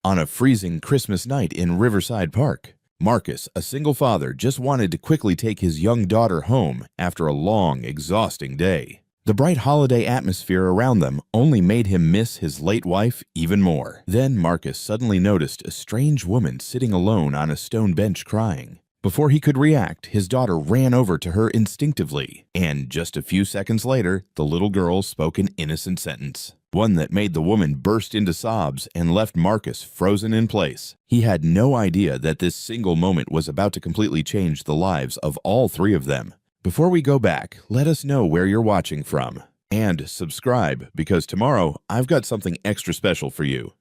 On a freezing Christmas night in Riverside Park, Marcus, a single father, just wanted to quickly take his young daughter home after a long, exhausting day. The bright holiday atmosphere around them only made him miss his late wife even more. Then Marcus suddenly noticed a strange woman sitting alone on a stone bench crying. Before he could react, his daughter ran over to her instinctively, and just a few seconds later, the little girl spoke an innocent sentence. One that made the woman burst into sobs and left Marcus frozen in place. He had no idea that this single moment was about to completely change the lives of all three of them. Before we go back, let us know where you're watching from. And subscribe, because tomorrow I've got something extra special for you.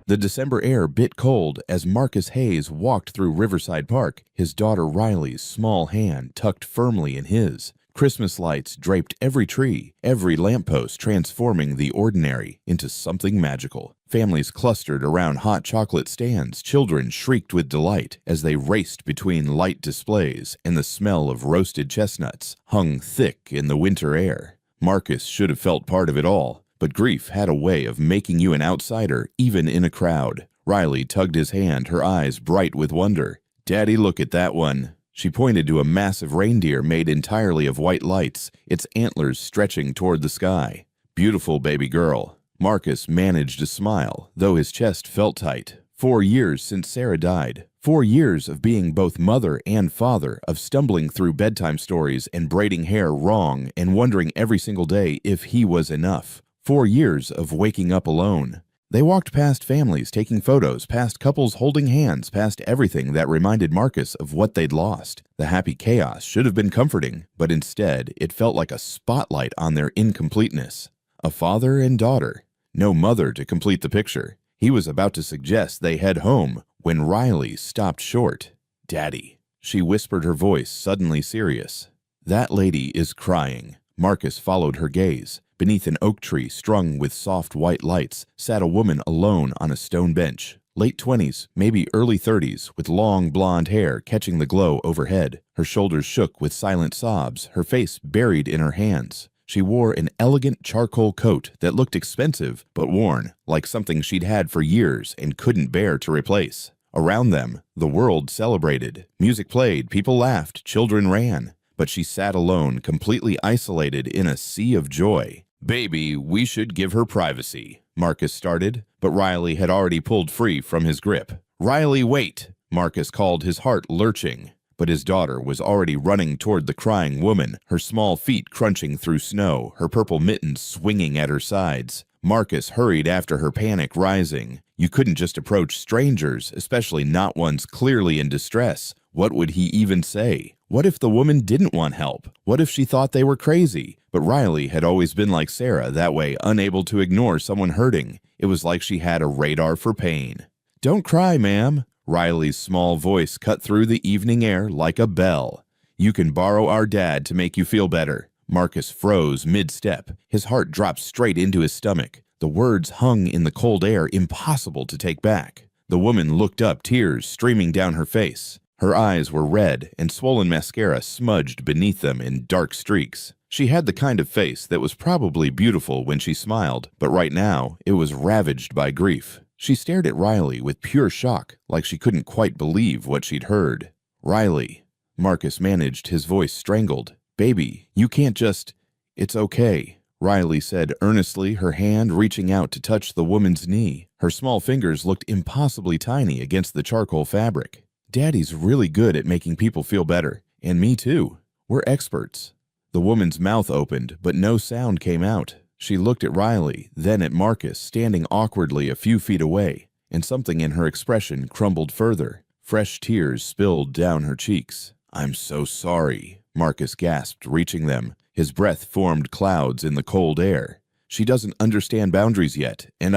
The December air bit cold as Marcus Hayes walked through Riverside Park, his daughter Riley's small hand tucked firmly in his. Christmas lights draped every tree, every lamppost transforming the ordinary into something magical. Families clustered around hot chocolate stands, children shrieked with delight as they raced between light displays, and the smell of roasted chestnuts hung thick in the winter air. Marcus should have felt part of it all, but grief had a way of making you an outsider even in a crowd. Riley tugged his hand, her eyes bright with wonder. "Daddy, look at that one." She pointed to a massive reindeer made entirely of white lights, its antlers stretching toward the sky. "Beautiful baby girl." Marcus managed a smile, though his chest felt tight. 4 years since Sarah died. 4 years of being both mother and father, of stumbling through bedtime stories and braiding hair wrong and wondering every single day if he was enough. 4 years of waking up alone. They walked past families taking photos, past couples holding hands, past everything that reminded Marcus of what they'd lost. The happy chaos should have been comforting, but instead it felt like a spotlight on their incompleteness. A father and daughter. No mother to complete the picture. He was about to suggest they head home when Riley stopped short. "Daddy," she whispered, her voice suddenly serious. "That lady is crying." Marcus followed her gaze. Beneath an oak tree strung with soft white lights sat a woman alone on a stone bench. Late 20s, maybe early 30s, with long blonde hair catching the glow overhead. Her shoulders shook with silent sobs, her face buried in her hands. She wore an elegant charcoal coat that looked expensive but worn, like something she'd had for years and couldn't bear to replace. Around them, the world celebrated. Music played, people laughed, children ran. But she sat alone, completely isolated in a sea of joy. "Baby, we should give her privacy," Marcus started, but Riley had already pulled free from his grip. "Riley, wait!" Marcus called, his heart lurching. But his daughter was already running toward the crying woman, her small feet crunching through snow, her purple mittens swinging at her sides. Marcus hurried after her, panic rising. You couldn't just approach strangers, especially not ones clearly in distress. What would he even say? What if the woman didn't want help? What if she thought they were crazy? But Riley had always been like Sarah, that way, unable to ignore someone hurting. It was like she had a radar for pain. "Don't cry, ma'am." Riley's small voice cut through the evening air like a bell. "You can borrow our dad to make you feel better." Marcus froze mid-step. His heart dropped straight into his stomach. The words hung in the cold air, impossible to take back. The woman looked up, tears streaming down her face. Her eyes were red, and swollen mascara smudged beneath them in dark streaks. She had the kind of face that was probably beautiful when she smiled, but right now it was ravaged by grief. She stared at Riley with pure shock, like she couldn't quite believe what she'd heard. "Riley," Marcus managed, his voice strangled. "Baby, you can't just—" "It's okay," Riley said earnestly, her hand reaching out to touch the woman's knee. Her small fingers looked impossibly tiny against the charcoal fabric. "Daddy's really good at making people feel better, and me too. We're experts." The woman's mouth opened, but no sound came out. She looked at Riley, then at Marcus, standing awkwardly a few feet away, and something in her expression crumbled further. Fresh tears spilled down her cheeks. "I'm so sorry," Marcus gasped, reaching them. His breath formed clouds in the cold air. "She doesn't understand boundaries yet, and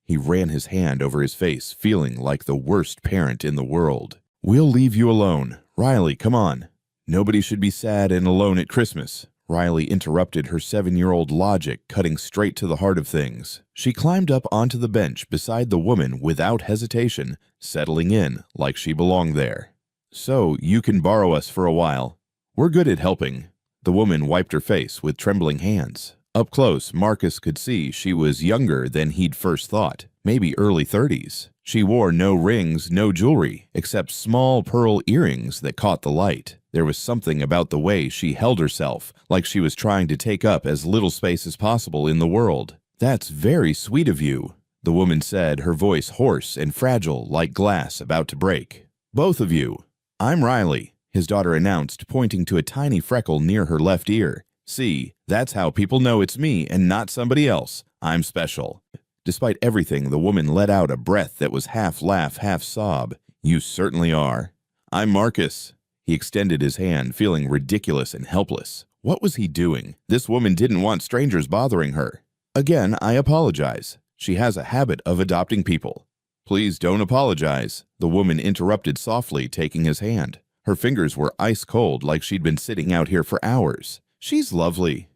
He ran his hand over his face, feeling like the worst parent in the world. "We'll leave you alone. Riley, come on." "Nobody should be sad and alone at Christmas," Riley interrupted, her 7-year-old logic cutting straight to the heart of things. She climbed up onto the bench beside the woman without hesitation, settling in like she belonged there. "So you can borrow us for a while. We're good at helping." The woman wiped her face with trembling hands. Up close, Marcus could see she was younger than he'd first thought. maybe early 30s. She wore no rings, no jewelry, except small pearl earrings that caught the light. There was something about the way she held herself, like she was trying to take up as little space as possible in the world. "That's very sweet of you," the woman said, her voice hoarse and fragile like glass about to break. "Both of you." "I'm Riley," his daughter announced, pointing to a tiny freckle near her left ear. "See, that's how people know it's me and not somebody else. I'm special." Despite everything, the woman let out a breath that was half laugh, half sob. "You certainly are." "I'm Marcus." He extended his hand, feeling ridiculous and helpless. What was he doing? This woman didn't want strangers bothering her. "Again, I apologize. She has a habit of adopting people." "Please don't apologize," the woman interrupted softly, taking his hand. Her fingers were ice cold, like she'd been sitting out here for hours. "She's lovely.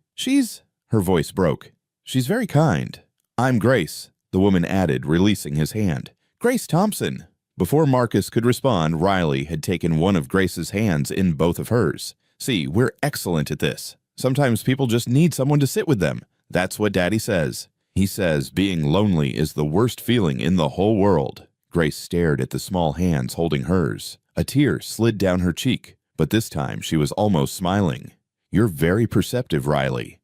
Her voice broke. "She's very kind." "I'm Grace," the woman added, releasing his hand. "Grace Thompson." Before Marcus could respond, Riley had taken one of Grace's hands in both of hers. "See, we're excellent at this. Sometimes people just need someone to sit with them. That's what Daddy says. He says being lonely is the worst feeling in the whole world." Grace stared at the small hands holding hers. A tear slid down her cheek, but this time she was almost smiling. "You're very perceptive, Riley."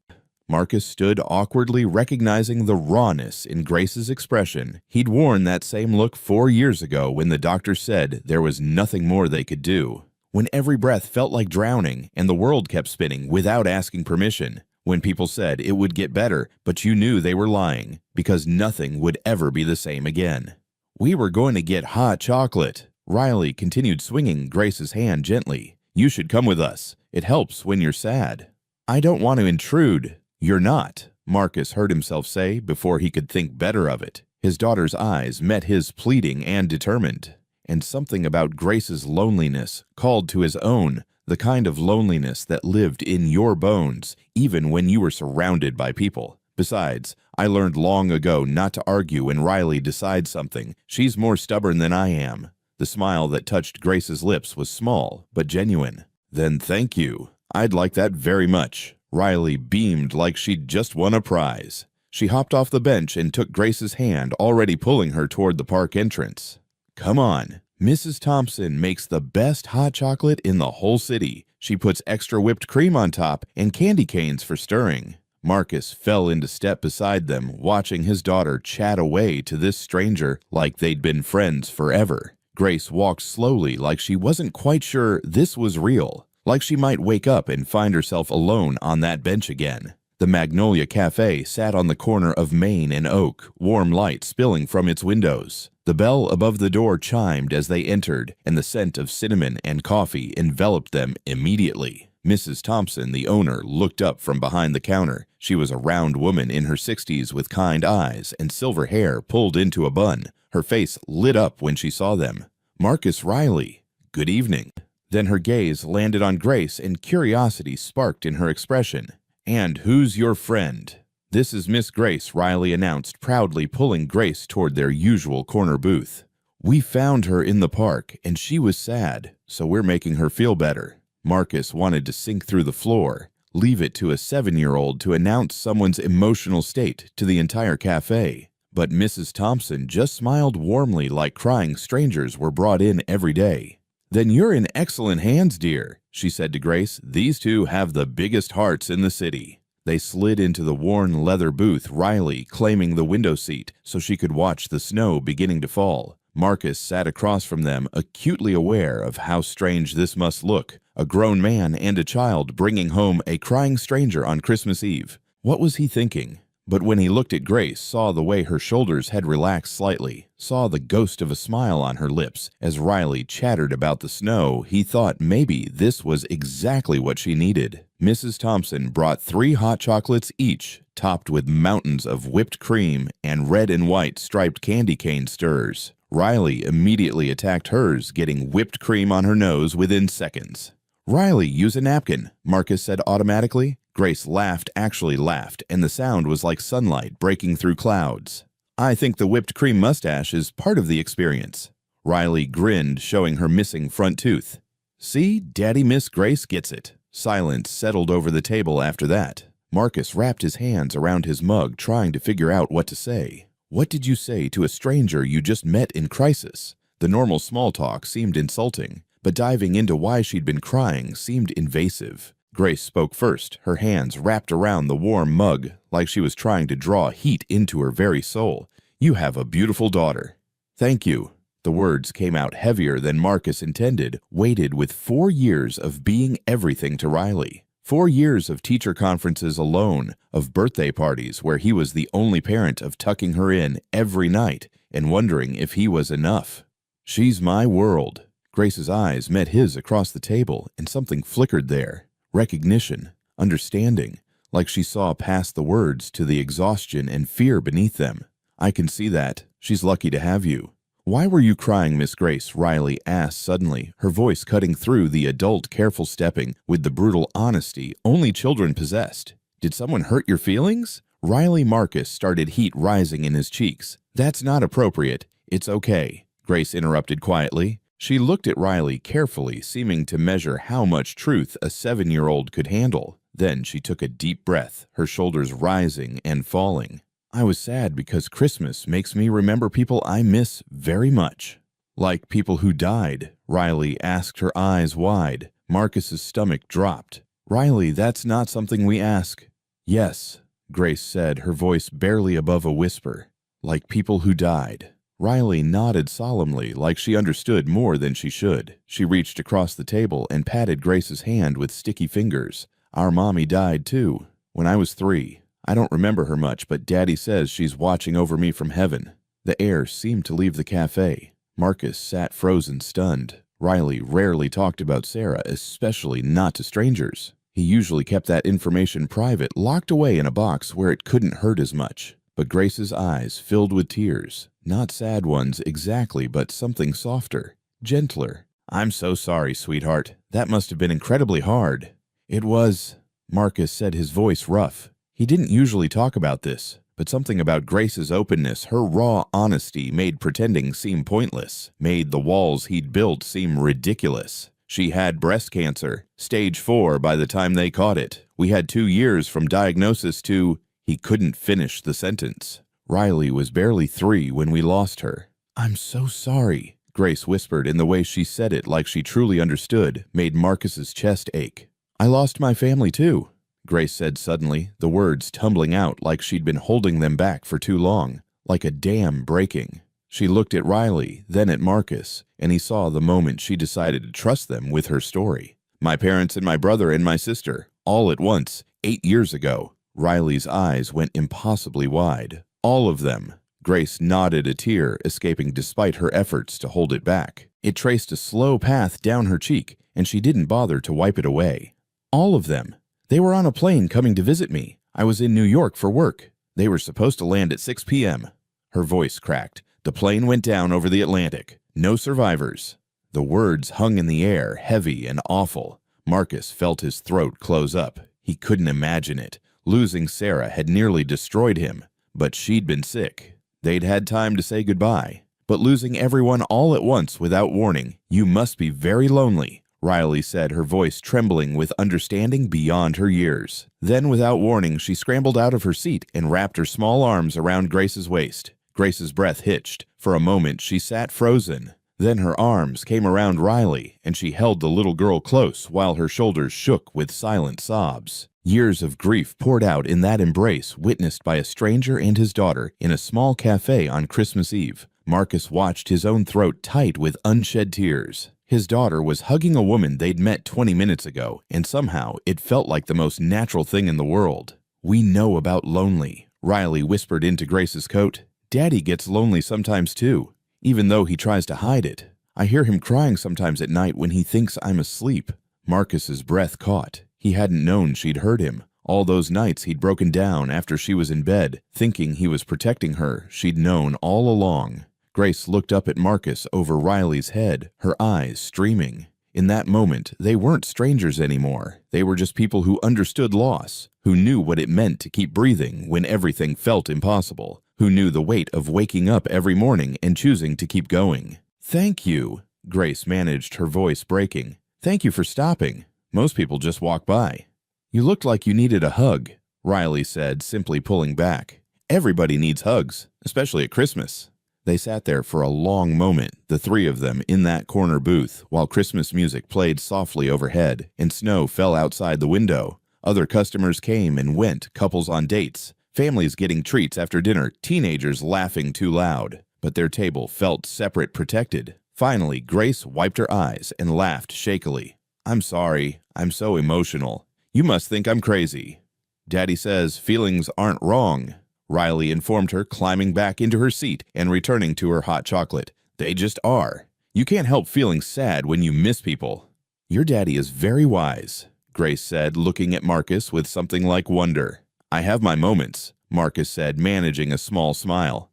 Marcus stood awkwardly, recognizing the rawness in Grace's expression. He'd worn that same look 4 years ago when the doctor said there was nothing more they could do. When every breath felt like drowning and the world kept spinning without asking permission. When people said it would get better, but you knew they were lying, because nothing would ever be the same again. "We were going to get hot chocolate." Riley continued swinging Grace's hand gently. "You should come with us. It helps when you're sad." "I don't want to intrude." "You're not," Marcus heard himself say before he could think better of it. His daughter's eyes met his, pleading and determined. And something about Grace's loneliness called to his own, the kind of loneliness that lived in your bones, even when you were surrounded by people. "Besides, I learned long ago not to argue when Riley decides something. She's more stubborn than I am." The smile that touched Grace's lips was small, but genuine. "Then thank you. I'd like that very much." Riley beamed like she'd just won a prize. She hopped off the bench and took Grace's hand, already pulling her toward the park entrance. "Come on. Mrs. Thompson makes the best hot chocolate in the whole city. She puts extra whipped cream on top and candy canes for stirring." Marcus fell into step beside them, watching his daughter chat away to this stranger like they'd been friends forever. Grace walked slowly, like she wasn't quite sure this was real, like she might wake up and find herself alone on that bench again. The Magnolia Cafe sat on the corner of Main and Oak, warm light spilling from its windows. The bell above the door chimed as they entered, and the scent of cinnamon and coffee enveloped them immediately. Mrs. Thompson, the owner, looked up from behind the counter. She was a round woman in her 60s with kind eyes and silver hair pulled into a bun. Her face lit up when she saw them. "Marcus Riley, good evening." Then her gaze landed on Grace and curiosity sparked in her expression. "And who's your friend?" "This is Miss Grace," Riley announced, proudly pulling Grace toward their usual corner booth. "We found her in the park, and she was sad, so we're making her feel better." Marcus wanted to sink through the floor, leave it to a 7-year-old to announce someone's emotional state to the entire cafe. But Mrs. Thompson just smiled warmly like crying strangers were brought in every day. "Then you're in excellent hands, dear," she said to Grace. "These two have the biggest hearts in the city." They slid into the worn leather booth, Riley claiming the window seat so she could watch the snow beginning to fall. Marcus sat across from them, acutely aware of how strange this must look. A grown man and a child bringing home a crying stranger on Christmas Eve. What was he thinking? But when he looked at Grace, saw the way her shoulders had relaxed slightly, saw the ghost of a smile on her lips as Riley chattered about the snow, he thought maybe this was exactly what she needed. Mrs. Thompson brought 3 hot chocolates each, topped with mountains of whipped cream and red and white striped candy cane stirs. Riley immediately attacked hers, getting whipped cream on her nose within seconds. "Riley, use a napkin," Marcus said automatically. Grace actually laughed, and the sound was like sunlight breaking through clouds. "I think the whipped cream mustache is part of the experience." Riley grinned, showing her missing front tooth. "See, Daddy Miss Grace gets it." Silence settled over the table after that. Marcus wrapped his hands around his mug, trying to figure out what to say. What did you say to a stranger you just met in crisis? The normal small talk seemed insulting, but diving into why she'd been crying seemed invasive. Grace spoke first, her hands wrapped around the warm mug like she was trying to draw heat into her very soul. You have a beautiful daughter. Thank you. The words came out heavier than Marcus intended, weighted with 4 years of being everything to Riley. 4 years of teacher conferences alone, of birthday parties where he was the only parent, of tucking her in every night and wondering if he was enough. She's my world. Grace's eyes met his across the table, and something flickered there. Recognition, understanding, like she saw past the words to the exhaustion and fear beneath them. I can see that. She's lucky to have you. Why were you crying, Miss Grace? Riley asked suddenly, her voice cutting through the adult careful stepping with the brutal honesty only children possessed. Did someone hurt your feelings? Riley Marcus started heat rising in his cheeks. That's not appropriate. It's okay, Grace interrupted quietly. She looked at Riley carefully, seeming to measure how much truth a 7-year-old could handle. Then she took a deep breath, her shoulders rising and falling. I was sad because Christmas makes me remember people I miss very much. Like people who died? Riley asked, her eyes wide. Marcus's stomach dropped. Riley, that's not something we ask. Yes, Grace said, her voice barely above a whisper. Like people who died. Riley nodded solemnly, like she understood more than she should. She reached across the table and patted Grace's hand with sticky fingers. Our mommy died too, when I was 3. I don't remember her much, but Daddy says she's watching over me from heaven. The air seemed to leave the cafe. Marcus sat frozen, stunned. Riley rarely talked about Sarah, especially not to strangers. He usually kept that information private, locked away in a box where it couldn't hurt as much. But Grace's eyes filled with tears. Not sad ones exactly, but something softer, gentler. I'm so sorry, sweetheart. That must have been incredibly hard. It was, Marcus said, his voice rough. He didn't usually talk about this, but something about Grace's openness, her raw honesty, made pretending seem pointless, made the walls he'd built seem ridiculous. She had breast cancer, stage 4 by the time they caught it. We had 2 years from diagnosis to... He couldn't finish the sentence. Riley was barely 3 when we lost her. I'm so sorry, Grace whispered, in the way she said it, like she truly understood, made Marcus's chest ache. I lost my family too, Grace said suddenly, the words tumbling out like she'd been holding them back for too long, like a dam breaking. She looked at Riley, then at Marcus, and he saw the moment she decided to trust them with her story. My parents and my brother and my sister, all at once, 8 years ago. Riley's eyes went impossibly wide. All of them. Grace nodded, a tear escaping despite her efforts to hold it back. It traced a slow path down her cheek, and she didn't bother to wipe it away. All of them. They were on a plane coming to visit me. I was in New York for work. They were supposed to land at 6 p.m. Her voice cracked. The plane went down over the Atlantic. No survivors. The words hung in the air, heavy and awful. Marcus felt his throat close up. He couldn't imagine it. Losing Sarah had nearly destroyed him, but she'd been sick. They'd had time to say goodbye. But losing everyone all at once without warning, you must be very lonely, Riley said, her voice trembling with understanding beyond her years. Then, without warning, she scrambled out of her seat and wrapped her small arms around Grace's waist. Grace's breath hitched. For a moment, she sat frozen. Then her arms came around Riley, and she held the little girl close while her shoulders shook with silent sobs. Years of grief poured out in that embrace, witnessed by a stranger and his daughter in a small cafe on Christmas Eve. Marcus watched his own throat tight with unshed tears. His daughter was hugging a woman they'd met 20 minutes ago, and somehow it felt like the most natural thing in the world. We know about lonely, Riley whispered into Grace's coat. Daddy gets lonely sometimes too, even though he tries to hide it. I hear him crying sometimes at night when he thinks I'm asleep. Marcus's breath caught. He hadn't known she'd heard him. All those nights he'd broken down after she was in bed, thinking he was protecting her, she'd known all along. Grace looked up at Marcus over Riley's head, her eyes streaming. In that moment, they weren't strangers anymore. They were just people who understood loss, who knew what it meant to keep breathing when everything felt impossible, who knew the weight of waking up every morning and choosing to keep going. Thank you, Grace managed, her voice breaking. Thank you for stopping. Most people just walk by. You looked like you needed a hug, Riley said, simply pulling back. Everybody needs hugs, especially at Christmas." They sat there for a long moment, the three of them in that corner booth, while Christmas music played softly overhead and snow fell outside the window. Other customers came and went, couples on dates, families getting treats after dinner, teenagers laughing too loud. But their table felt separate, protected. Finally, Grace wiped her eyes and laughed shakily. "I'm sorry. I'm so emotional. You must think I'm crazy." "Daddy says feelings aren't wrong," Riley informed her, climbing back into her seat and returning to her hot chocolate. "They just are. You can't help feeling sad when you miss people." "Your daddy is very wise," Grace said, looking at Marcus with something like wonder. "I have my moments," Marcus said, managing a small smile.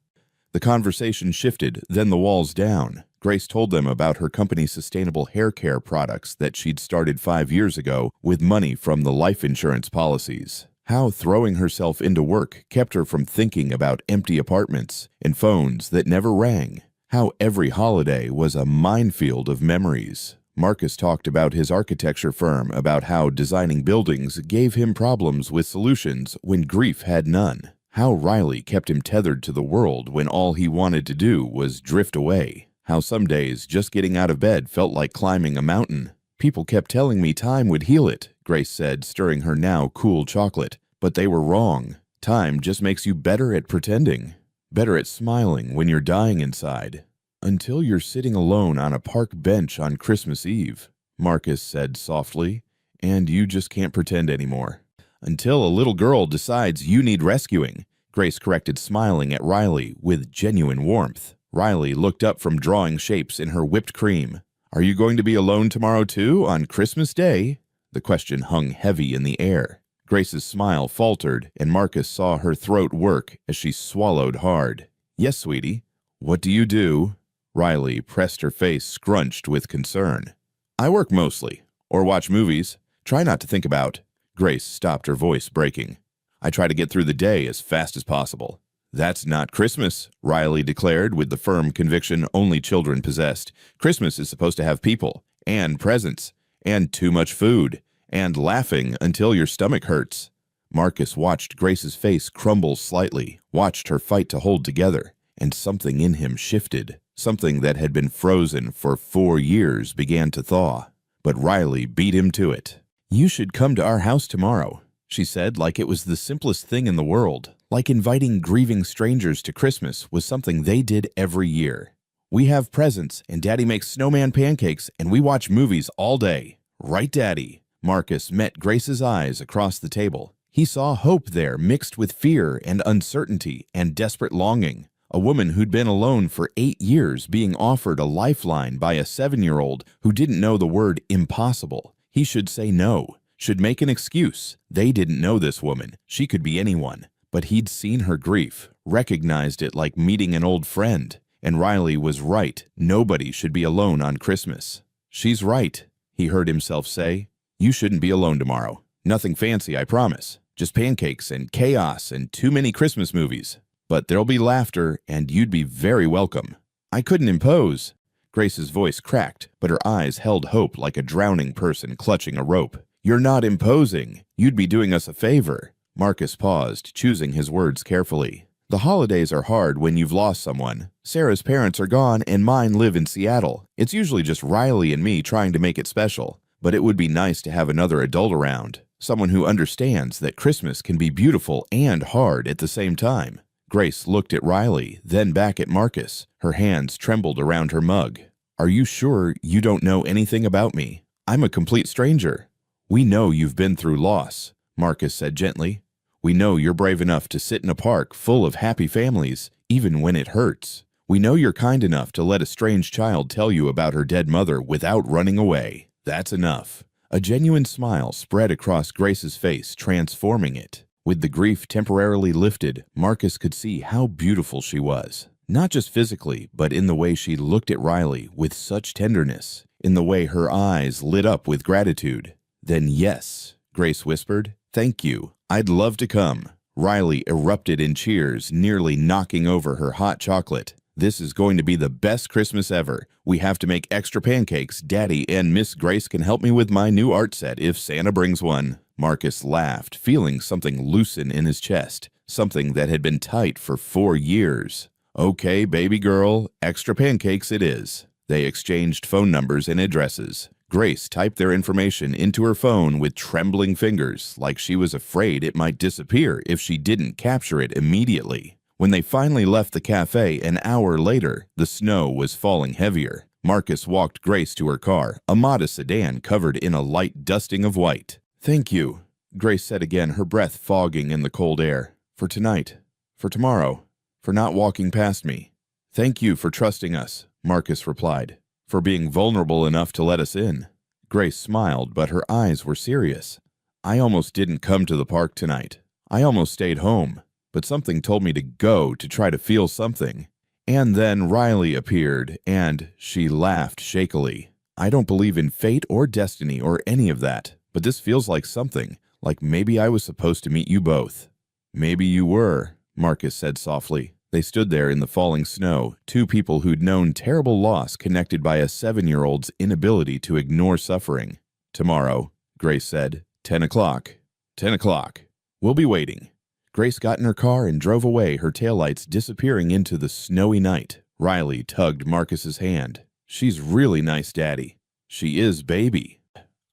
The conversation shifted, then the walls down. Grace told them about her company's sustainable hair care products that she'd started 5 years ago with money from the life insurance policies. How throwing herself into work kept her from thinking about empty apartments and phones that never rang. How every holiday was a minefield of memories. Marcus talked about his architecture firm, about how designing buildings gave him problems with solutions when grief had none. How Riley kept him tethered to the world when all he wanted to do was drift away. How some days just getting out of bed felt like climbing a mountain. "People kept telling me time would heal it," Grace said, stirring her now cool chocolate. "But they were wrong. Time just makes you better at pretending, better at smiling when you're dying inside. Until you're sitting alone on a park bench on Christmas Eve," Marcus said softly, "and you just can't pretend anymore. Until a little girl decides you need rescuing," Grace corrected, smiling at Riley with genuine warmth. Riley looked up from drawing shapes in her whipped cream. "Are you going to be alone tomorrow too, on Christmas Day?" The question hung heavy in the air. Grace's smile faltered, and Marcus saw her throat work as she swallowed hard. "Yes, sweetie." "What do you do?" Riley pressed her face scrunched with concern. "I work mostly, or watch movies. Try not to think about." Grace stopped, her voice breaking. "I try to get through the day as fast as possible." "That's not Christmas," Riley declared with the firm conviction only children possessed. "Christmas is supposed to have people, and presents, and too much food, and laughing until your stomach hurts." Marcus watched Grace's face crumble slightly, watched her fight to hold together, and something in him shifted. Something that had been frozen for 4 years began to thaw. But Riley beat him to it. "You should come to our house tomorrow," she said, like it was the simplest thing in the world. Like inviting grieving strangers to Christmas was something they did every year. "We have presents, and Daddy makes snowman pancakes, and we watch movies all day. Right, Daddy?" Marcus met Grace's eyes across the table. He saw hope there mixed with fear and uncertainty and desperate longing. A woman who'd been alone for 8 years being offered a lifeline by a 7-year-old who didn't know the word impossible. He should say no, should make an excuse. They didn't know this woman. She could be anyone. But he'd seen her grief, recognized it like meeting an old friend. And Riley was right. Nobody should be alone on Christmas. "She's right," he heard himself say. "You shouldn't be alone tomorrow. Nothing fancy, I promise. Just pancakes and chaos and too many Christmas movies. But there'll be laughter, and you'd be very welcome." "I couldn't impose." Grace's voice cracked, but her eyes held hope like a drowning person clutching a rope. "You're not imposing. You'd be doing us a favor." Marcus paused, choosing his words carefully. "The holidays are hard when you've lost someone. Sarah's parents are gone, and mine live in Seattle. It's usually just Riley and me trying to make it special. But it would be nice to have another adult around, someone who understands that Christmas can be beautiful and hard at the same time." Grace looked at Riley, then back at Marcus. Her hands trembled around her mug. "Are you sure you don't know anything about me? I'm a complete stranger." "We know you've been through loss," Marcus said gently. "We know you're brave enough to sit in a park full of happy families, even when it hurts. We know you're kind enough to let a strange child tell you about her dead mother without running away. That's enough." A genuine smile spread across Grace's face, transforming it. With the grief temporarily lifted, Marcus could see how beautiful she was. Not just physically, but in the way she looked at Riley with such tenderness, in the way her eyes lit up with gratitude. "Then yes," Grace whispered. "Thank you. I'd love to come." Riley erupted in cheers, nearly knocking over her hot chocolate. "This is going to be the best Christmas ever. We have to make extra pancakes. Daddy and Miss Grace can help me with my new art set if Santa brings one." Marcus laughed, feeling something loosen in his chest, something that had been tight for 4 years. "Okay, baby girl, extra pancakes it is." They exchanged phone numbers and addresses. Grace typed their information into her phone with trembling fingers, like she was afraid it might disappear if she didn't capture it immediately. When they finally left the cafe an hour later, the snow was falling heavier. Marcus walked Grace to her car, a modest sedan covered in a light dusting of white. "Thank you," Grace said again, her breath fogging in the cold air. "For tonight, for tomorrow, for not walking past me." "Thank you for trusting us," Marcus replied, "for being vulnerable enough to let us in." Grace smiled, but her eyes were serious. "I almost didn't come to the park tonight. I almost stayed home, but something told me to go to try to feel something. And then Riley appeared, and," she laughed shakily, "I don't believe in fate or destiny or any of that, but this feels like something, like maybe I was supposed to meet you both." "Maybe you were," Marcus said softly. They stood there in the falling snow, two people who'd known terrible loss connected by a 7-year-old's inability to ignore suffering. "Tomorrow," Grace said. 10 o'clock. 10 o'clock. We'll be waiting." Grace got in her car and drove away, her taillights disappearing into the snowy night. Riley tugged Marcus's hand. "She's really nice, Daddy." "She is, baby.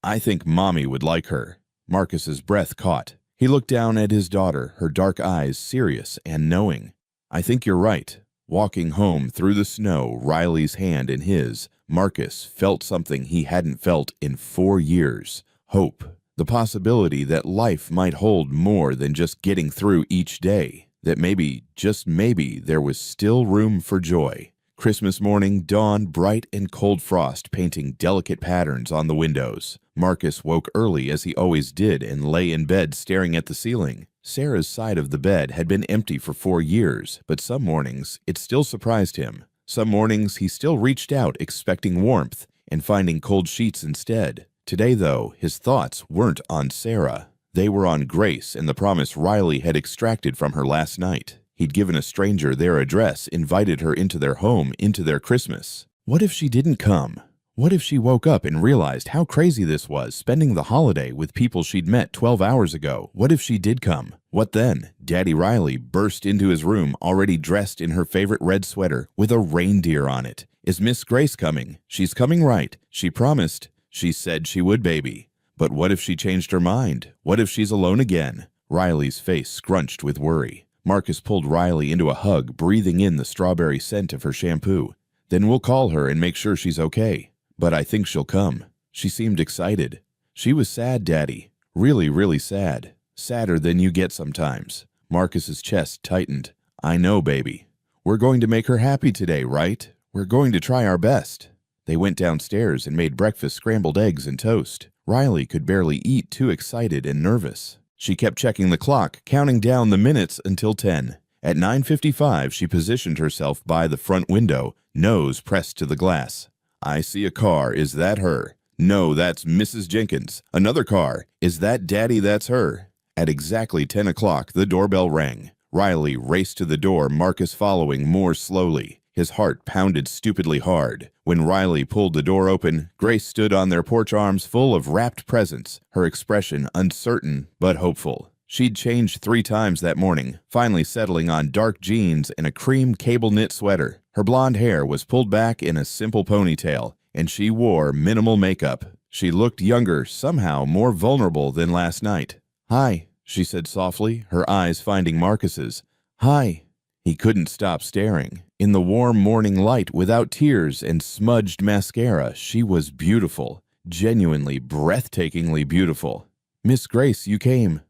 I think Mommy would like her." Marcus's breath caught. He looked down at his daughter, her dark eyes serious and knowing. "I think you're right." Walking home through the snow, Riley's hand in his, Marcus felt something he hadn't felt in 4 years. Hope. The possibility that life might hold more than just getting through each day. That maybe, just maybe, there was still room for joy. Christmas morning dawned, bright and cold frost painting delicate patterns on the windows. Marcus woke early as he always did and lay in bed staring at the ceiling. Sarah's side of the bed had been empty for 4 years, but some mornings it still surprised him. Some mornings he still reached out expecting warmth and finding cold sheets instead. Today, though, his thoughts weren't on Sarah. They were on Grace and the promise Riley had extracted from her last night. He'd given a stranger their address, invited her into their home, into their Christmas. What if she didn't come? What if she woke up and realized how crazy this was, spending the holiday with people she'd met 12 hours ago? What if she did come? What then? Daddy Riley burst into his room, already dressed in her favorite red sweater, with a reindeer on it. "Is Miss Grace coming? She's coming, right? She promised. She said she would, baby." But what if she changed her mind? What if she's alone again? Riley's face scrunched with worry. Marcus pulled Riley into a hug, breathing in the strawberry scent of her shampoo. "Then we'll call her and make sure she's okay. But I think she'll come." She seemed excited. "She was sad, Daddy. Really, really sad. Sadder than you get sometimes." Marcus's chest tightened. "I know, baby. We're going to make her happy today, right? We're going to try our best." They went downstairs and made breakfast, scrambled eggs and toast. Riley could barely eat, too excited and nervous. She kept checking the clock, counting down the minutes until 10. At 9:55, she positioned herself by the front window, nose pressed to the glass. "I see a car. Is that her?" "No, that's Mrs. Jenkins." "Another car. Is that Daddy? That's her." At exactly 10 o'clock, the doorbell rang. Riley raced to the door, Marcus following more slowly. His heart pounded stupidly hard. When Riley pulled the door open, Grace stood on their porch, arms full of wrapped presents, her expression uncertain but hopeful. She'd changed 3 times that morning, finally settling on dark jeans and a cream cable knit sweater. Her blonde hair was pulled back in a simple ponytail, and she wore minimal makeup. She looked younger, somehow more vulnerable than last night. "Hi," she said softly, her eyes finding Marcus's. "Hi." He couldn't stop staring. In the warm morning light, without tears and smudged mascara, she was beautiful, genuinely, breathtakingly beautiful. "Miss Grace, you came."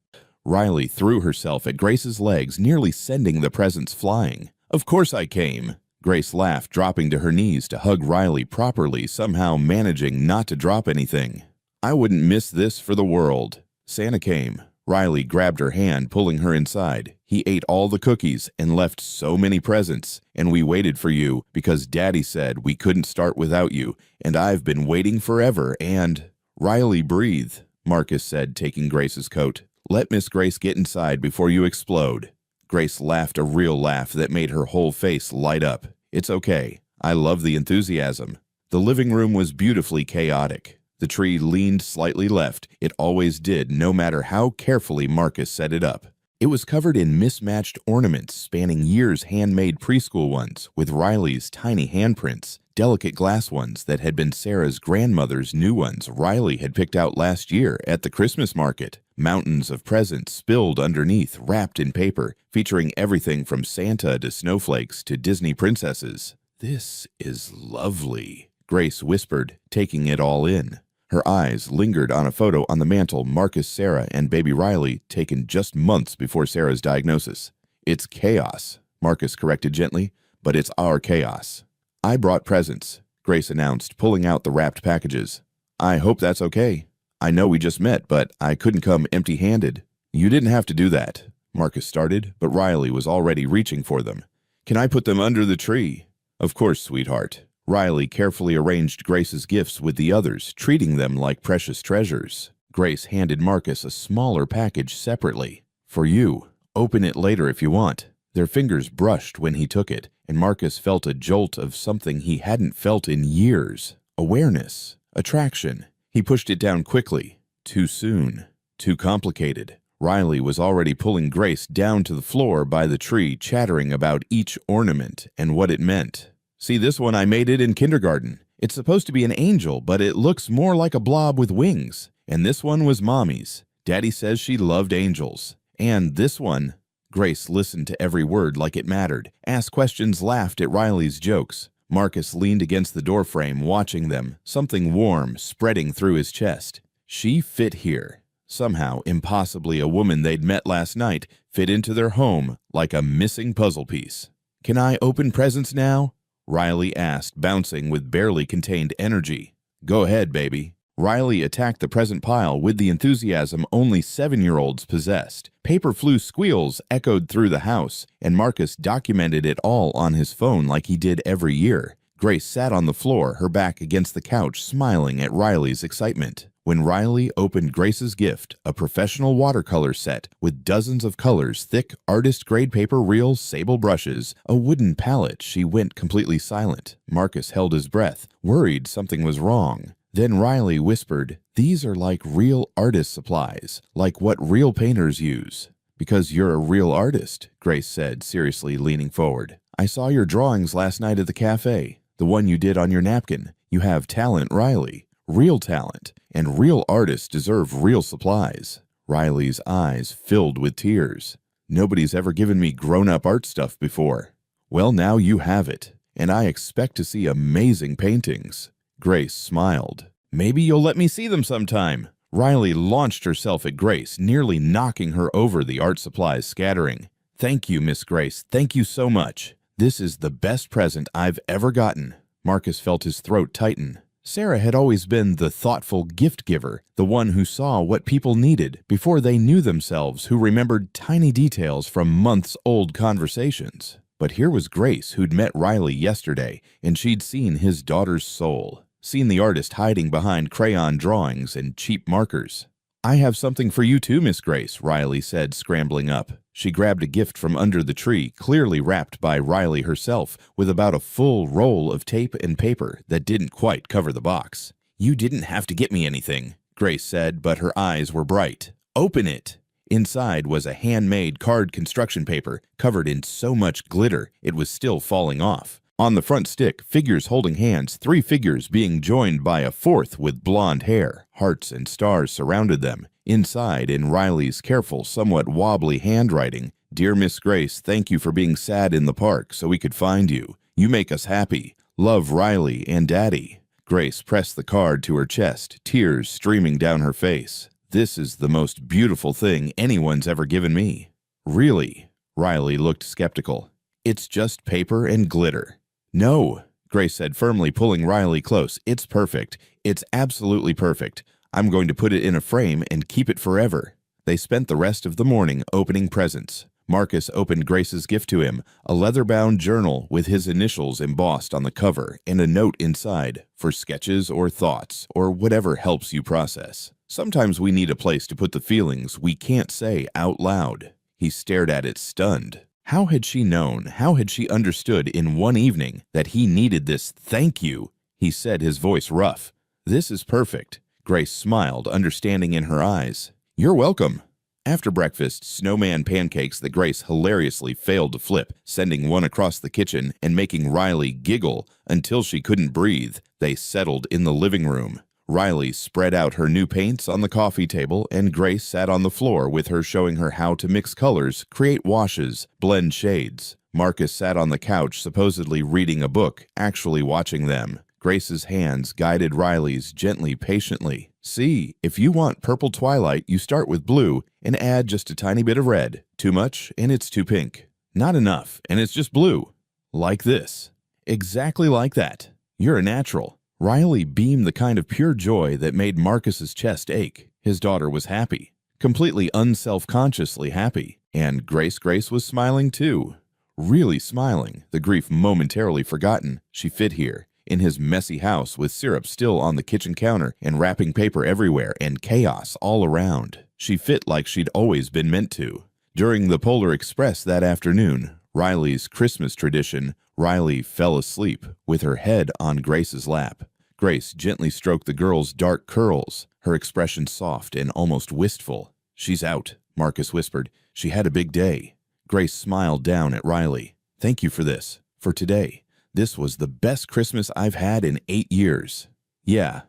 Riley threw herself at Grace's legs, nearly sending the presents flying. "Of course I came." Grace laughed, dropping to her knees to hug Riley properly, somehow managing not to drop anything. "I wouldn't miss this for the world." Santa came. Riley grabbed her hand, pulling her inside. "He ate all the cookies and left so many presents, and we waited for you because Daddy said we couldn't start without you, and I've been waiting forever, and—" "Riley, breathe," Marcus said, taking Grace's coat. "Let Miss Grace get inside before you explode." Grace laughed a real laugh that made her whole face light up. "It's okay. I love the enthusiasm." The living room was beautifully chaotic. The tree leaned slightly left. It always did, no matter how carefully Marcus set it up. It was covered in mismatched ornaments spanning years, handmade preschool ones with Riley's tiny handprints, delicate glass ones that had been Sarah's grandmother's new ones Riley had picked out last year at the Christmas market. Mountains of presents spilled underneath, wrapped in paper, featuring everything from Santa to snowflakes to Disney princesses. "This is lovely," Grace whispered, taking it all in. Her eyes lingered on a photo on the mantel Marcus, Sarah, and baby Riley taken just months before Sarah's diagnosis. "It's chaos," Marcus corrected gently, "but it's our chaos." "I brought presents," Grace announced, pulling out the wrapped packages. "I hope that's okay. I know we just met, but I couldn't come empty-handed." "You didn't have to do that," Marcus started, but Riley was already reaching for them. "Can I put them under the tree?" "Of course, sweetheart." Riley carefully arranged Grace's gifts with the others, treating them like precious treasures. Grace handed Marcus a smaller package separately. "For you. Open it later if you want." Their fingers brushed when he took it, and Marcus felt a jolt of something he hadn't felt in years. Awareness. Attraction. He pushed it down quickly. Too soon. Too complicated. Riley was already pulling Grace down to the floor by the tree, chattering about each ornament and what it meant. "See, this one, I made it in kindergarten. It's supposed to be an angel, but it looks more like a blob with wings. And this one was Mommy's. Daddy says she loved angels. And this one—" Grace listened to every word like it mattered, asked questions, laughed at Riley's jokes. Marcus leaned against the doorframe, watching them, something warm spreading through his chest. She fit here. Somehow, impossibly, a woman they'd met last night fit into their home like a missing puzzle piece. "Can I open presents now?" Riley asked, bouncing with barely contained energy. "Go ahead, baby." Riley attacked the present pile with the enthusiasm only 7-year-olds possessed. Paper flu squeals echoed through the house, and Marcus documented it all on his phone like he did every year. Grace sat on the floor, her back against the couch, smiling at Riley's excitement. When Riley opened Grace's gift, a professional watercolor set with dozens of colors, thick artist-grade paper reels, sable brushes, a wooden palette, she went completely silent. Marcus held his breath, worried something was wrong. Then Riley whispered, "These are like real artist supplies, like what real painters use." "Because you're a real artist," Grace said, seriously leaning forward. "I saw your drawings last night at the cafe, the one you did on your napkin. You have talent, Riley. Real talent, and real artists deserve real supplies." Riley's eyes filled with tears. "Nobody's ever given me grown-up art stuff before." "Well, now you have it, and I expect to see amazing paintings." Grace smiled. "Maybe you'll let me see them sometime." Riley launched herself at Grace, nearly knocking her over, the art supplies scattering. "Thank you, Miss Grace. Thank you so much. This is the best present I've ever gotten." Marcus felt his throat tighten. Sarah had always been the thoughtful gift giver, the one who saw what people needed before they knew themselves, who remembered tiny details from months-old conversations. But here was Grace, who'd met Riley yesterday, and she'd seen his daughter's soul, seen the artist hiding behind crayon drawings and cheap markers. "I have something for you too, Miss Grace," Riley said, scrambling up. She grabbed a gift from under the tree, clearly wrapped by Riley herself, with about a full roll of tape and paper that didn't quite cover the box. "You didn't have to get me anything," Grace said, but her eyes were bright. "Open it." Inside was a handmade card construction paper, covered in so much glitter it was still falling off. On the front stick, figures holding hands, 3 figures being joined by a 4th with blonde hair. Hearts and stars surrounded them. Inside, in Riley's careful, somewhat wobbly handwriting, "Dear Miss Grace, thank you for being sad in the park so we could find you. You make us happy. Love, Riley and Daddy." Grace pressed the card to her chest, tears streaming down her face. "This is the most beautiful thing anyone's ever given me." "Really?" Riley looked skeptical. "It's just paper and glitter." "No," Grace said firmly, pulling Riley close. "It's perfect. It's absolutely perfect. I'm going to put it in a frame and keep it forever." They spent the rest of the morning opening presents. Marcus opened Grace's gift to him, a leather-bound journal with his initials embossed on the cover and a note inside for sketches or thoughts or whatever helps you process. Sometimes we need a place to put the feelings we can't say out loud. He stared at it, stunned. How had she known, how had she understood in one evening that he needed this "thank you"? He said, his voice rough. "This is perfect." Grace smiled, understanding in her eyes. "You're welcome." After breakfast, snowman pancakes that Grace hilariously failed to flip, sending one across the kitchen and making Riley giggle until she couldn't breathe. They settled in the living room. Riley spread out her new paints on the coffee table, and Grace sat on the floor with her showing her how to mix colors, create washes, blend shades. Marcus sat on the couch supposedly reading a book, actually watching them. Grace's hands guided Riley's gently, patiently. See, if you want purple twilight, you start with blue and add just a tiny bit of red. Too much, and it's too pink. Not enough, and it's just blue. Like this. Exactly like that. You're a natural. Riley beamed the kind of pure joy that made Marcus's chest ache. His daughter was happy. Completely unself-consciously happy. And Grace was smiling too. Really smiling, the grief momentarily forgotten. She fit here. In his messy house with syrup still on the kitchen counter and wrapping paper everywhere and chaos all around. She fit like she'd always been meant to. During the Polar Express that afternoon, Riley's Christmas tradition, Riley fell asleep with her head on Grace's lap. Grace gently stroked the girl's dark curls, her expression soft and almost wistful. "She's out," Marcus whispered. "She had a big day." Grace smiled down at Riley. "Thank you for this, for today. This was the best Christmas I've had in 8 years. Yeah.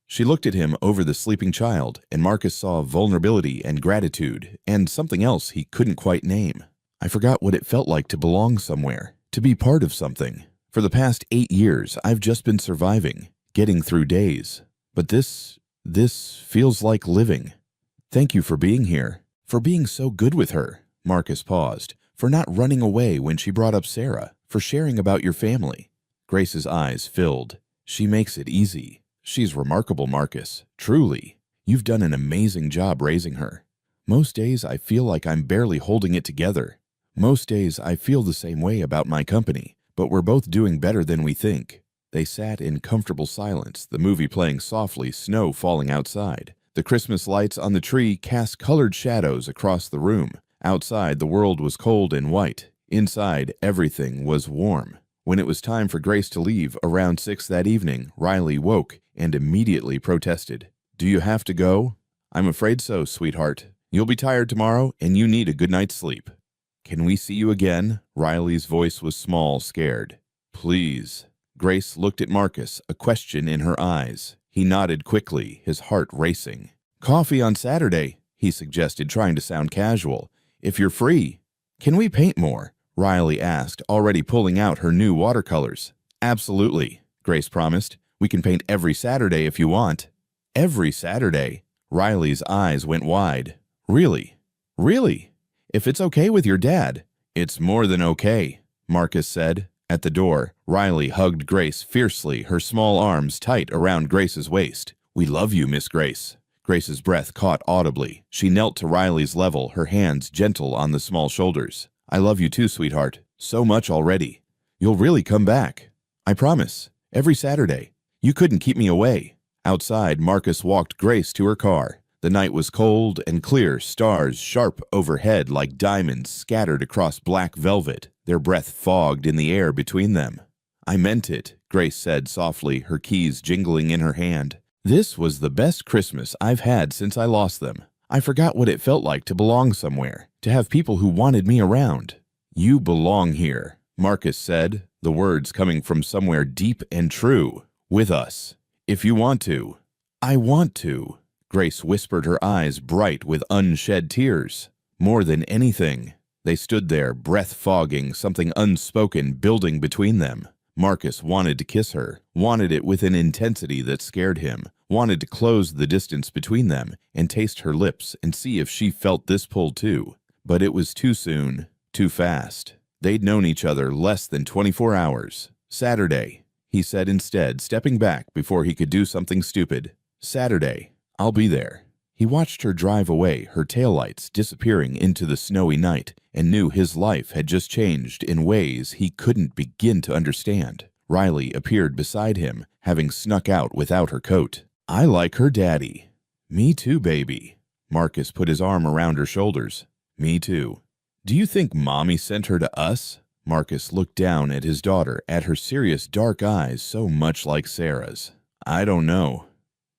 She looked at him over the sleeping child, and Marcus saw vulnerability and gratitude, and something else he couldn't quite name. I forgot what it felt like to belong somewhere, to be part of something. For the past 8 years, I've just been surviving, getting through days. But this feels like living. Thank you for being here, for being so good with her." Marcus paused, "for not running away when she brought up Sarah, for sharing about your family." Grace's eyes filled. "She makes it easy. She's remarkable, Marcus. Truly. You've done an amazing job raising her. Most days I feel like I'm barely holding it together. Most days I feel the same way about my company, but we're both doing better than we think." They sat in comfortable silence, the movie playing softly, snow falling outside. The Christmas lights on the tree cast colored shadows across the room. Outside, the world was cold and white. Inside, everything was warm. When it was time for Grace to leave around 6 that evening, Riley woke and immediately protested. "Do you have to go?" "I'm afraid so, sweetheart. You'll be tired tomorrow, and you need a good night's sleep." "Can we see you again?" Riley's voice was small, scared. "Please." Grace looked at Marcus, a question in her eyes. He nodded quickly, his heart racing. "Coffee on Saturday," he suggested, trying to sound casual. "If you're free." "Can we paint more?" Riley asked, already pulling out her new watercolors. "Absolutely," Grace promised. "We can paint every Saturday if you want." "Every Saturday?" Riley's eyes went wide. "Really? Really? If it's okay with your dad." "It's more than okay," Marcus said. At the door, Riley hugged Grace fiercely, her small arms tight around Grace's waist. "We love you, Miss Grace." Grace's breath caught audibly. She knelt to Riley's level, her hands gentle on the small shoulders. "I love you too, sweetheart. So much already. You'll really come back. I promise. Every Saturday. You couldn't keep me away." Outside, Marcus walked Grace to her car. The night was cold and clear, stars sharp overhead like diamonds scattered across black velvet, their breath fogged in the air between them. "I meant it," Grace said softly, her keys jingling in her hand. "This was the best Christmas I've had since I lost them. I forgot what it felt like to belong somewhere, to have people who wanted me around." "You belong here," Marcus said, the words coming from somewhere deep and true. "With us. If you want to." "I want to." Grace whispered, her eyes bright with unshed tears. "More than anything." They stood there, breath fogging, something unspoken building between them. Marcus wanted to kiss her, wanted it with an intensity that scared him, wanted to close the distance between them and taste her lips and see if she felt this pull too. But it was too soon, too fast. They'd known each other less than 24 hours. "Saturday," he said instead, stepping back before he could do something stupid. "Saturday. I'll be there." He watched her drive away, her taillights disappearing into the snowy night, and knew his life had just changed in ways he couldn't begin to understand. Riley appeared beside him, having snuck out without her coat. "I like her daddy." "Me too, baby." Marcus put his arm around her shoulders. "Me too." "Do you think Mommy sent her to us?" Marcus looked down at his daughter, at her serious dark eyes so much like Sarah's. "I don't know.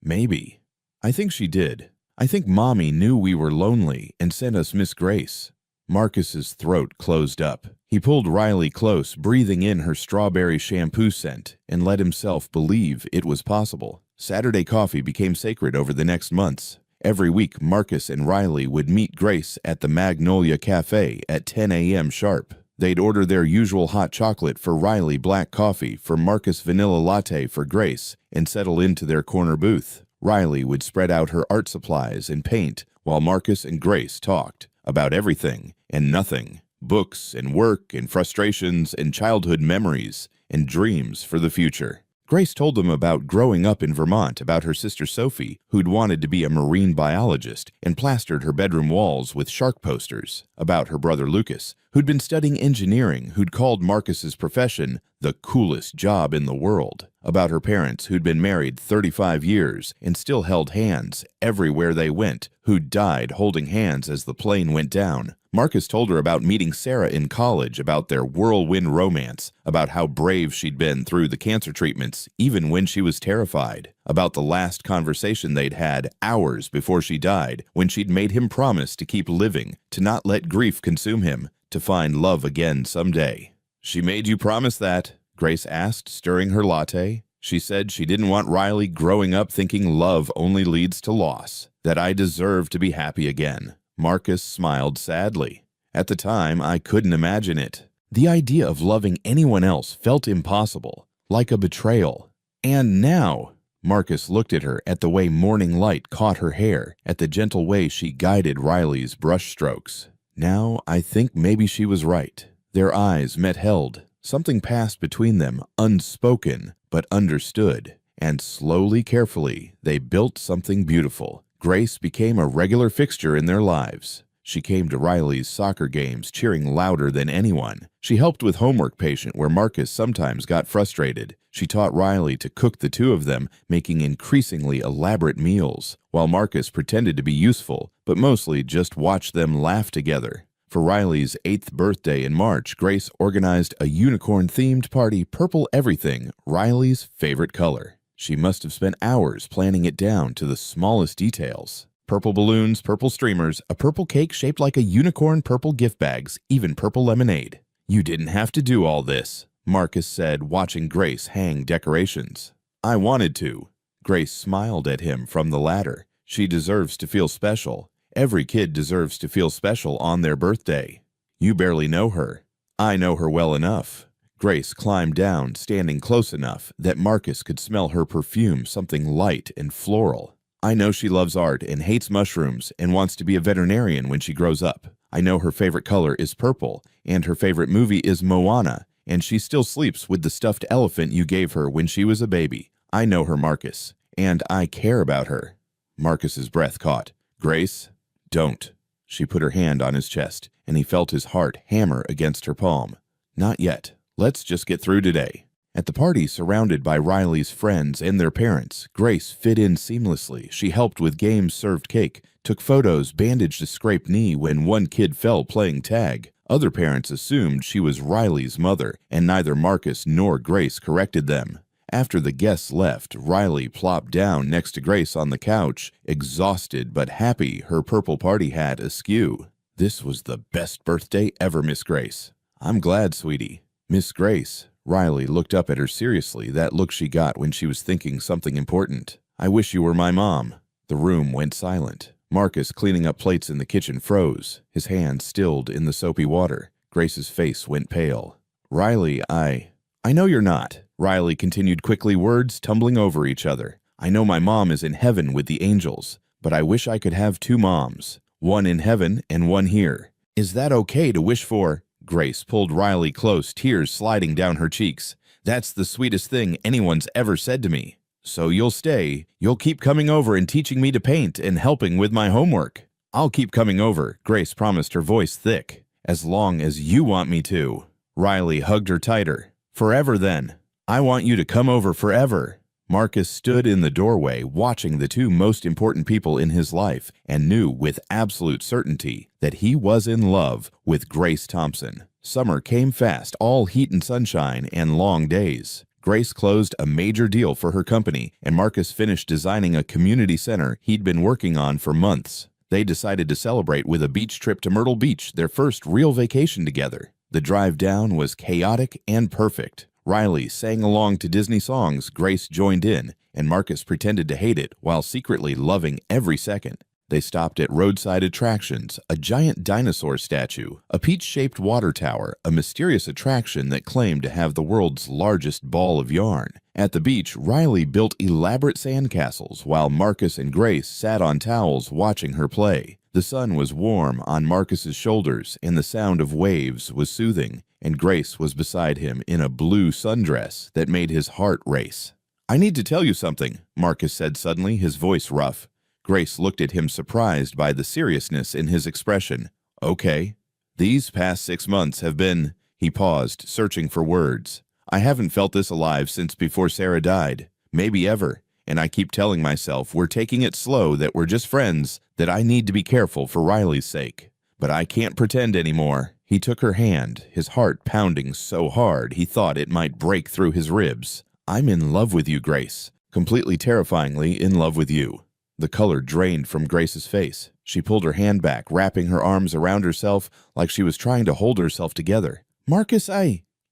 Maybe. I think she did. I think Mommy knew we were lonely and sent us Miss Grace." Marcus's throat closed up. He pulled Riley close, breathing in her strawberry shampoo scent, and let himself believe it was possible. Saturday coffee became sacred over the next months. Every week, Marcus and Riley would meet Grace at the Magnolia Cafe at 10 a.m. sharp. They'd order their usual hot chocolate for Riley, black coffee for Marcus, vanilla latte for Grace, and settle into their corner booth. Riley would spread out her art supplies and paint while Marcus and Grace talked about everything and nothing, books and work and frustrations and childhood memories and dreams for the future. Grace told them about growing up in Vermont, about her sister Sophie, who'd wanted to be a marine biologist and plastered her bedroom walls with shark posters, about her brother Lucas, who'd been studying engineering, who'd called Marcus's profession the coolest job in the world, about her parents who'd been married 35 years and still held hands everywhere they went, who'd died holding hands as the plane went down. Marcus told her about meeting Sarah in college, about their whirlwind romance, about how brave she'd been through the cancer treatments, even when she was terrified, about the last conversation they'd had hours before she died, when she'd made him promise to keep living, to not let grief consume him, to find love again someday. "She made you promise that?" Grace asked, stirring her latte. "She said she didn't want Riley growing up thinking love only leads to loss, that I deserve to be happy again." Marcus smiled sadly. "At the time, I couldn't imagine it. The idea of loving anyone else felt impossible, like a betrayal. And now," Marcus looked at her, at the way morning light caught her hair, at the gentle way she guided Riley's brushstrokes. "Now, I think maybe she was right." Their eyes met held. Something passed between them, unspoken, but understood. And slowly, carefully, they built something beautiful. Grace became a regular fixture in their lives. She came to Riley's soccer games, cheering louder than anyone. She helped with homework patient where Marcus sometimes got frustrated. She taught Riley to cook the two of them, making increasingly elaborate meals, while Marcus pretended to be useful, but mostly just watched them laugh together. For Riley's 8th birthday in March, Grace organized a unicorn-themed party, purple everything, Riley's favorite color. She must have spent hours planning it down to the smallest details. Purple balloons, purple streamers, a purple cake shaped like a unicorn, purple gift bags, even purple lemonade. "You didn't have to do all this," Marcus said, watching Grace hang decorations. "I wanted to." Grace smiled at him from the ladder. "She deserves to feel special. Every kid deserves to feel special on their birthday. You barely know her. I know her well enough." Grace climbed down, standing close enough that Marcus could smell her perfume, something light and floral. "I know she loves art and hates mushrooms and wants to be a veterinarian when she grows up. I know her favorite color is purple, and her favorite movie is Moana, and she still sleeps with the stuffed elephant you gave her when she was a baby. I know her, Marcus, and I care about her." Marcus's breath caught. "Grace, don't." She put her hand on his chest, and he felt his heart hammer against her palm. "Not yet. Let's just get through today." At the party, surrounded by Riley's friends and their parents, Grace fit in seamlessly. She helped with games, served cake, took photos, bandaged a scraped knee when one kid fell playing tag. Other parents assumed she was Riley's mother, and neither Marcus nor Grace corrected them. After the guests left, Riley plopped down next to Grace on the couch, exhausted but happy, her purple party hat askew. "This was the best birthday ever, Miss Grace." "I'm glad, sweetie." "Miss Grace." Riley looked up at her seriously, that look she got when she was thinking something important. "I wish you were my mom." The room went silent. Marcus, cleaning up plates in the kitchen, froze, his hands stilled in the soapy water. Grace's face went pale. "Riley, I know you're not," Riley continued quickly, words tumbling over each other. "I know my mom is in heaven with the angels, but I wish I could have two moms, one in heaven and one here. Is that okay to wish for?" Grace pulled Riley close, tears sliding down her cheeks. "That's the sweetest thing anyone's ever said to me. So you'll stay. You'll keep coming over and teaching me to paint and helping with my homework." "I'll keep coming over," Grace promised, her voice thick. "As long as you want me to." Riley hugged her tighter. "Forever then. I want you to come over forever." Marcus stood in the doorway, watching the two most important people in his life, and knew with absolute certainty that he was in love with Grace Thompson. Summer came fast, all heat and sunshine and long days. Grace closed a major deal for her company, and Marcus finished designing a community center he'd been working on for months. They decided to celebrate with a beach trip to Myrtle Beach, their first real vacation together. The drive down was chaotic and perfect. Riley sang along to Disney songs, Grace joined in, and Marcus pretended to hate it while secretly loving every second. They stopped at roadside attractions, a giant dinosaur statue, a peach-shaped water tower, a mysterious attraction that claimed to have the world's largest ball of yarn. At the beach, Riley built elaborate sandcastles while Marcus and Grace sat on towels watching her play. The sun was warm on Marcus's shoulders and the sound of waves was soothing, and Grace was beside him in a blue sundress that made his heart race. "I need to tell you something," Marcus said suddenly, his voice rough. Grace looked at him surprised by the seriousness in his expression. "Okay." "These past 6 months have been—" He paused, searching for words. "I haven't felt this alive since before Sarah died. Maybe ever. And I keep telling myself we're taking it slow, that we're just friends, that I need to be careful for Riley's sake. But I can't pretend anymore." He took her hand, his heart pounding so hard he thought it might break through his ribs. "I'm in love with you, Grace. Completely terrifyingly in love with you." The color drained from Grace's face. She pulled her hand back, wrapping her arms around herself like she was trying to hold herself together. "Marcus,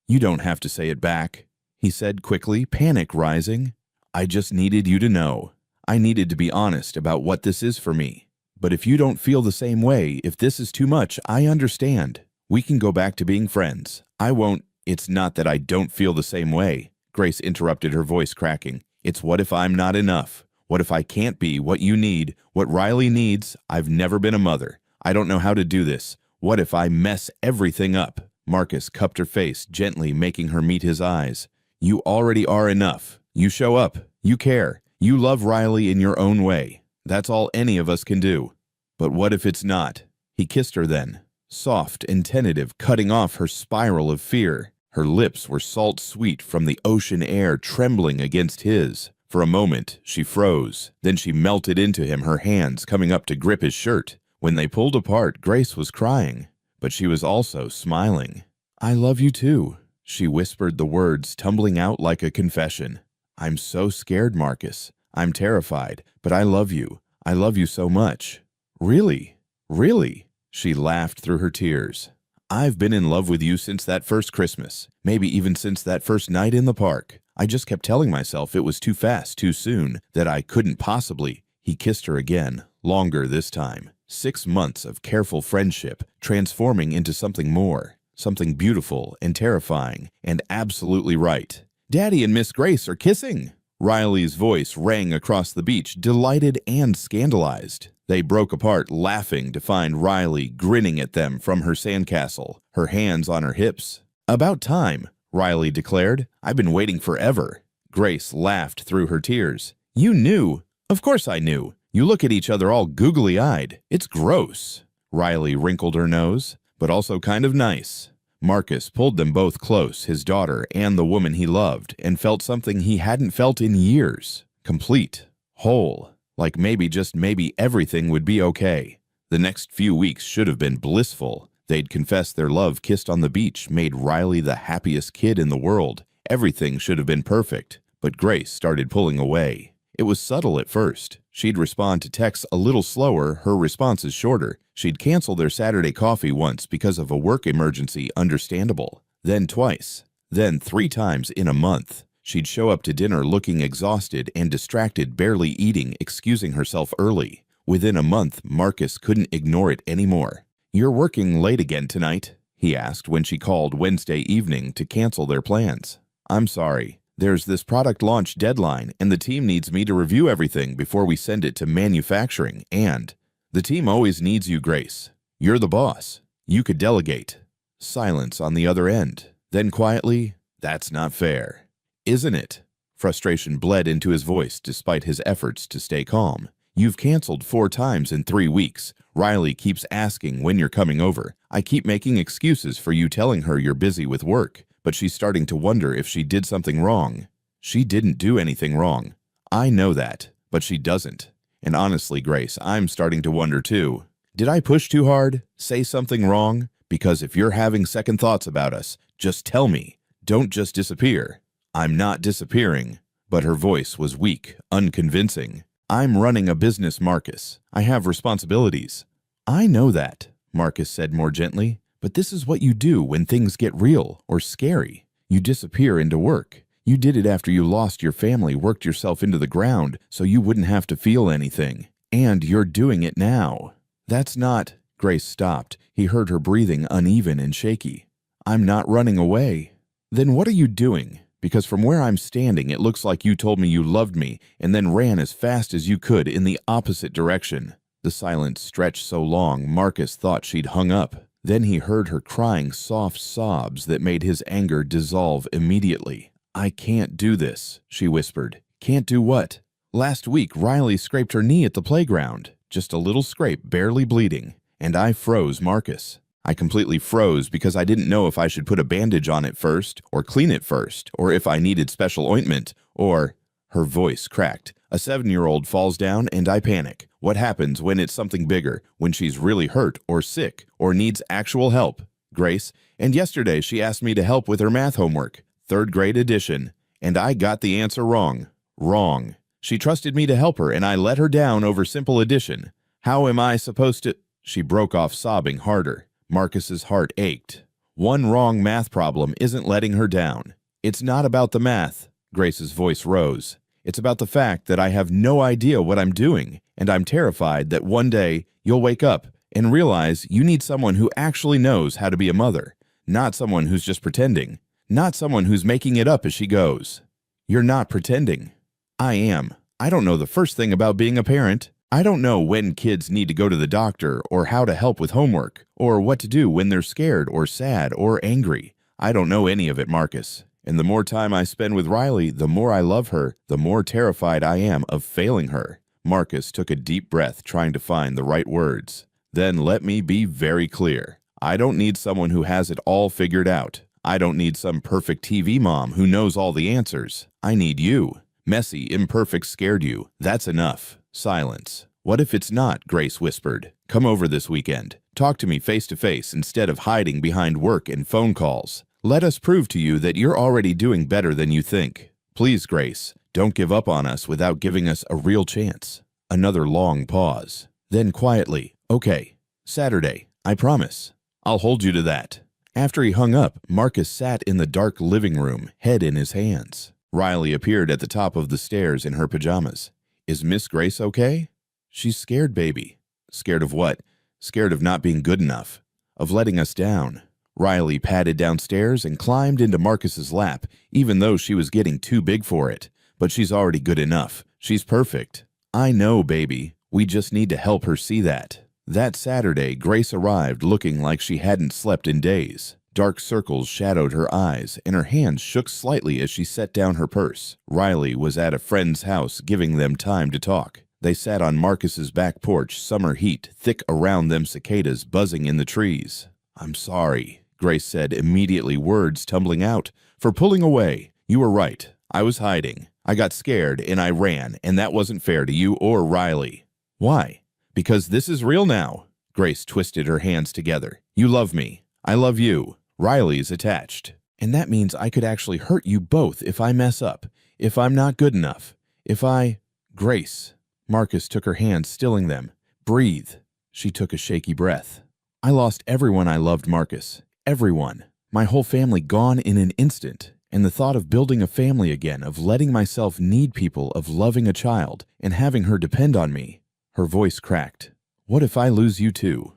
You don't have to say it back," he said quickly, panic rising. "I just needed you to know. I needed to be honest about what this is for me. But if you don't feel the same way, if this is too much, I understand. We can go back to being friends. I won't—" "It's not that I don't feel the same way," Grace interrupted, her voice cracking. "It's what if I'm not enough? What if I can't be what you need, what Riley needs? I've never been a mother. I don't know how to do this. What if I mess everything up?" Marcus cupped her face, gently making her meet his eyes. "You already are enough. You show up. You care. You love Riley in your own way. That's all any of us can do. But what if it's not?" He kissed her then, soft and tentative, cutting off her spiral of fear. Her lips were salt-sweet from the ocean air trembling against his. For a moment, she froze. Then she melted into him, her hands coming up to grip his shirt. When they pulled apart, Grace was crying, but she was also smiling. "I love you too," she whispered, the words tumbling out like a confession. "I'm so scared, Marcus. I'm terrified, but I love you. I love you so much." "Really? Really?" She laughed through her tears. "I've been in love with you since that first Christmas, maybe even since that first night in the park. I just kept telling myself it was too fast, too soon, that I couldn't possibly." He kissed her again, longer this time. 6 months of careful friendship, transforming into something more, something beautiful and terrifying, and absolutely right. "Daddy and Miss Grace are kissing!" Riley's voice rang across the beach, delighted and scandalized. They broke apart, laughing to find Riley grinning at them from her sandcastle, her hands on her hips. "About time," Riley declared. "I've been waiting forever." Grace laughed through her tears. "You knew." "Of course I knew. You look at each other all googly-eyed. It's gross." Riley wrinkled her nose, but also kind of nice. Marcus pulled them both close, his daughter and the woman he loved, and felt something he hadn't felt in years. Complete. Whole. Like maybe, just maybe, everything would be okay. The next few weeks should have been blissful. They'd confessed their love, kissed on the beach, made Riley the happiest kid in the world. Everything should have been perfect. But Grace started pulling away. It was subtle at first. She'd respond to texts a little slower, her responses shorter. She'd cancel their Saturday coffee once because of a work emergency, understandable. Then twice. Then 3 times in a month. She'd show up to dinner looking exhausted and distracted, barely eating, excusing herself early. Within a month, Marcus couldn't ignore it anymore. "You're working late again tonight?" he asked when she called Wednesday evening to cancel their plans. "I'm sorry. There's this product launch deadline, and the team needs me to review everything before we send it to manufacturing, and the team always needs you, Grace. You're the boss. You could delegate." Silence on the other end. Then quietly, "That's not fair." "Isn't it?" Frustration bled into his voice despite his efforts to stay calm. "You've canceled 4 times in 3 weeks. Riley keeps asking when you're coming over. I keep making excuses for you, telling her you're busy with work. But she's starting to wonder if she did something wrong." "She didn't do anything wrong. I know that, but she doesn't. And honestly, Grace, I'm starting to wonder too. Did I push too hard? Say something wrong? Because if you're having second thoughts about us, just tell me. Don't just disappear. I'm not disappearing. But her voice was weak, unconvincing. I'm running a business, Marcus. I have responsibilities. I know that, Marcus said more gently, but this is what you do when things get real or scary. You disappear into work. You did it after you lost your family, worked yourself into the ground so you wouldn't have to feel anything. And you're doing it now. That's not... Grace stopped. He heard her breathing uneven and shaky. I'm not running away. Then what are you doing? Because from where I'm standing, it looks like you told me you loved me and then ran as fast as you could in the opposite direction. The silence stretched so long, Marcus thought she'd hung up. Then he heard her crying soft sobs that made his anger dissolve immediately. I can't do this, she whispered. Can't do what? Last week, Riley scraped her knee at the playground. Just a little scrape, barely bleeding. And I froze Marcus. I completely froze because I didn't know if I should put a bandage on it first, or clean it first, or if I needed special ointment, or... Her voice cracked. A 7-year-old falls down and I panic. What happens when it's something bigger, when she's really hurt or sick or needs actual help? Grace, and yesterday she asked me to help with her math homework, 3rd grade edition, and I got the answer wrong. Wrong. She trusted me to help her and I let her down over simple addition. How am I supposed to... She broke off, sobbing harder. Marcus's heart ached. One wrong math problem isn't letting her down. It's not about the math. Grace's voice rose. It's about the fact that I have no idea what I'm doing, and I'm terrified that one day you'll wake up and realize you need someone who actually knows how to be a mother, not someone who's just pretending, not someone who's making it up as she goes. You're not pretending. I am. I don't know the first thing about being a parent. I don't know when kids need to go to the doctor or how to help with homework or what to do when they're scared or sad or angry. I don't know any of it, Marcus. And the more time I spend with Riley, the more I love her, the more terrified I am of failing her. Marcus took a deep breath, trying to find the right words. Then let me be very clear. I don't need someone who has it all figured out. I don't need some perfect TV mom who knows all the answers. I need you. Messy, imperfect, scared you. That's enough. Silence. What if it's not? Grace whispered. Come over this weekend. Talk to me face to face instead of hiding behind work and phone calls. Let us prove to you that you're already doing better than you think. Please, Grace, don't give up on us without giving us a real chance. Another long pause. Then quietly, okay, Saturday, I promise. I'll hold you to that. After he hung up, Marcus sat in the dark living room, head in his hands. Riley appeared at the top of the stairs in her pajamas. Is Miss Grace okay? She's scared, baby. Scared of what? Scared of not being good enough. Of letting us down. Riley padded downstairs and climbed into Marcus's lap, even though she was getting too big for it. But she's already good enough. She's perfect. I know, baby. We just need to help her see that. That Saturday, Grace arrived looking like she hadn't slept in days. Dark circles shadowed her eyes, and her hands shook slightly as she set down her purse. Riley was at a friend's house, giving them time to talk. They sat on Marcus's back porch, summer heat thick around them, cicadas buzzing in the trees. I'm sorry, Grace said, immediately, words tumbling out. For pulling away. You were right. I was hiding. I got scared and I ran, and that wasn't fair to you or Riley. Why? Because this is real now. Grace twisted her hands together. You love me. I love you. Riley's attached. And that means I could actually hurt you both if I mess up, if I'm not good enough, if I... Grace. Marcus took her hands, stilling them. Breathe. She took a shaky breath. I lost everyone I loved, Marcus. Everyone. My whole family gone in an instant. And the thought of building a family again, of letting myself need people, of loving a child, and having her depend on me. Her voice cracked. What if I lose you too?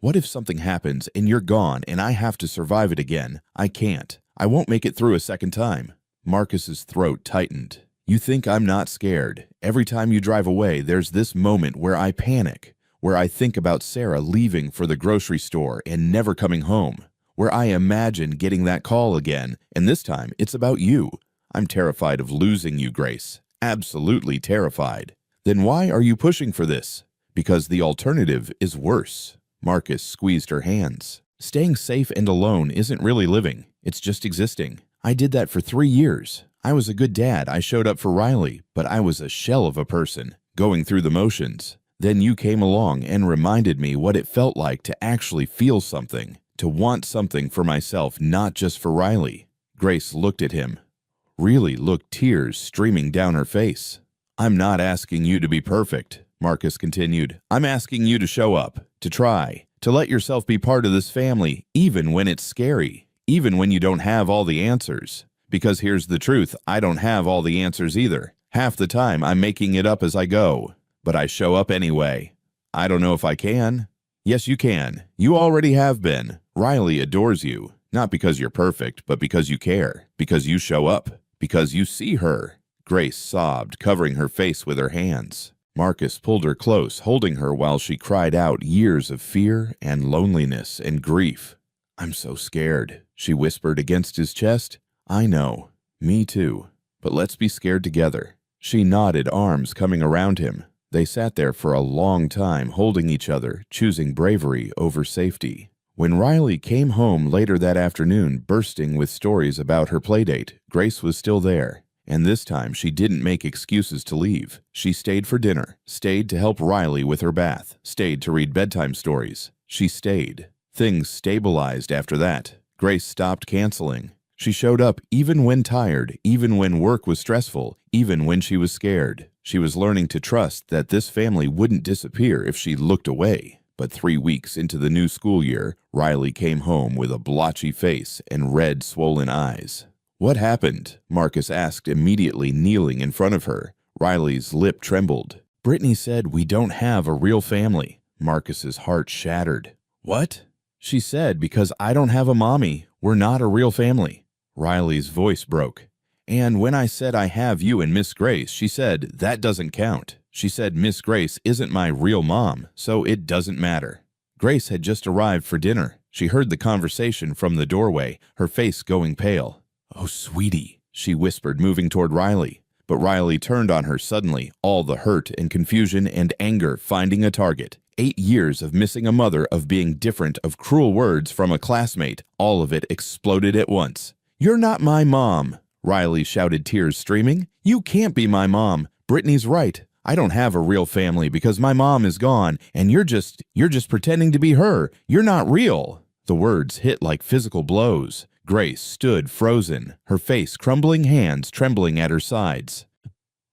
What if something happens and you're gone and I have to survive it again? I can't. I won't make it through a second time. Marcus's throat tightened. You think I'm not scared. Every time you drive away, there's this moment where I panic, where I think about Sarah leaving for the grocery store and never coming home, where I imagine getting that call again, and this time it's about you. I'm terrified of losing you, Grace. Absolutely terrified. Then why are you pushing for this? Because the alternative is worse. Marcus squeezed her hands. Staying safe and alone isn't really living. It's just existing. I did that for 3 years. I was a good dad. I showed up for Riley, but I was a shell of a person, going through the motions. Then you came along and reminded me what it felt like to actually feel something, to want something for myself, not just for Riley. Grace looked at him. really looked, tears streaming down her face. "I'm not asking you to be perfect," Marcus continued. "I'm asking you to show up, to try, to let yourself be part of this family, even when it's scary, even when you don't have all the answers. Because here's the truth, I don't have all the answers either. Half the time I'm making it up as I go, but I show up anyway. I don't know if I can." "Yes, you can. You already have been. Riley adores you, not because you're perfect, but because you care, because you show up, because you see her." Grace sobbed, covering her face with her hands. Marcus pulled her close, holding her while she cried out years of fear and loneliness and grief. "I'm so scared," she whispered against his chest. "I know. Me too. But let's be scared together." She nodded, arms coming around him. They sat there for a long time, holding each other, choosing bravery over safety. When Riley came home later that afternoon, bursting with stories about her playdate, Grace was still there. And this time she didn't make excuses to leave. She stayed for dinner, stayed to help Riley with her bath, stayed to read bedtime stories. She stayed. Things stabilized after that. Grace stopped canceling. She showed up even when tired, even when work was stressful, even when she was scared. She was learning to trust that this family wouldn't disappear if she looked away. But 3 weeks into the new school year, Riley came home with a blotchy face and red, swollen eyes. "What happened?" Marcus asked, immediately kneeling in front of her. Riley's lip trembled. "Brittany said we don't have a real family." Marcus's heart shattered. "What?" "She said because I don't have a mommy, we're not a real family." Riley's voice broke. "And when I said I have you and Miss Grace, she said that doesn't count. She said Miss Grace isn't my real mom, so it doesn't matter." Grace had just arrived for dinner. She heard the conversation from the doorway, her face going pale. "Oh, sweetie," she whispered, moving toward Riley. But Riley turned on her suddenly, all the hurt and confusion and anger finding a target. 8 years of missing a mother, of being different, of cruel words from a classmate, all of it exploded at once. "You're not my mom," Riley shouted, tears streaming. "You can't be my mom. Brittany's right. I don't have a real family because my mom is gone, and you're just pretending to be her. You're not real." The words hit like physical blows. Grace stood frozen, her face crumbling, hands trembling at her sides.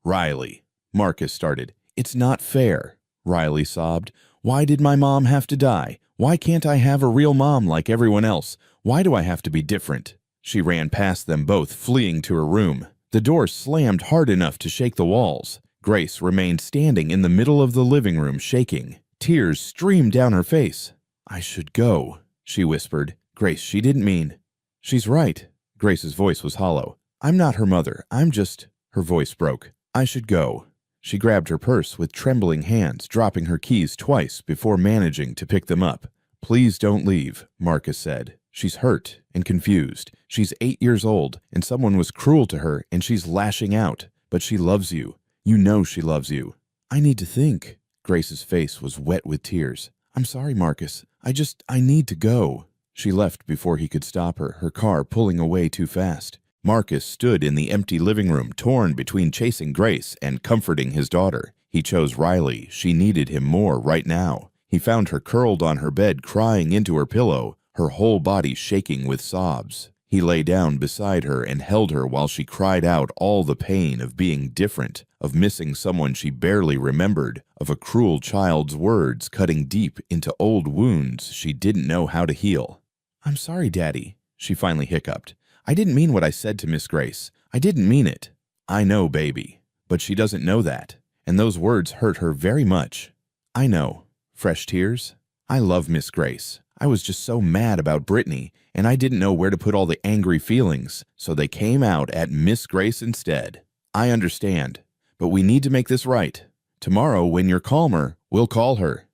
"Riley," Marcus started. "It's not fair," Riley sobbed. "Why did my mom have to die? Why can't I have a real mom like everyone else? Why do I have to be different?" She ran past them both, fleeing to her room. The door slammed hard enough to shake the walls. Grace remained standing in the middle of the living room, shaking. Tears streamed down her face. "I should go," she whispered. "Grace, she didn't mean—" "She's right." Grace's voice was hollow. "I'm not her mother. I'm just—" Her voice broke. "I should go." She grabbed her purse with trembling hands, dropping her keys twice before managing to pick them up. "Please don't leave," Marcus said. "She's hurt and confused. She's 8 years old, and someone was cruel to her, and she's lashing out. But she loves you. You know she loves you." "I need to think." Grace's face was wet with tears. "I'm sorry, Marcus. I need to go." She left before he could stop her, her car pulling away too fast. Marcus stood in the empty living room, torn between chasing Grace and comforting his daughter. He chose Riley. She needed him more right now. He found her curled on her bed, crying into her pillow, her whole body shaking with sobs. He lay down beside her and held her while she cried out all the pain of being different, of missing someone she barely remembered, of a cruel child's words cutting deep into old wounds she didn't know how to heal. "I'm sorry, Daddy," she finally hiccuped. "I didn't mean what I said to Miss Grace. I didn't mean it." "I know, baby. But she doesn't know that. And those words hurt her very much." "I know." Fresh tears. "I love Miss Grace. I was just so mad about Brittany, and I didn't know where to put all the angry feelings, so they came out at Miss Grace instead. I understand. But we need to make this right. Tomorrow, when you're calmer, we'll call her."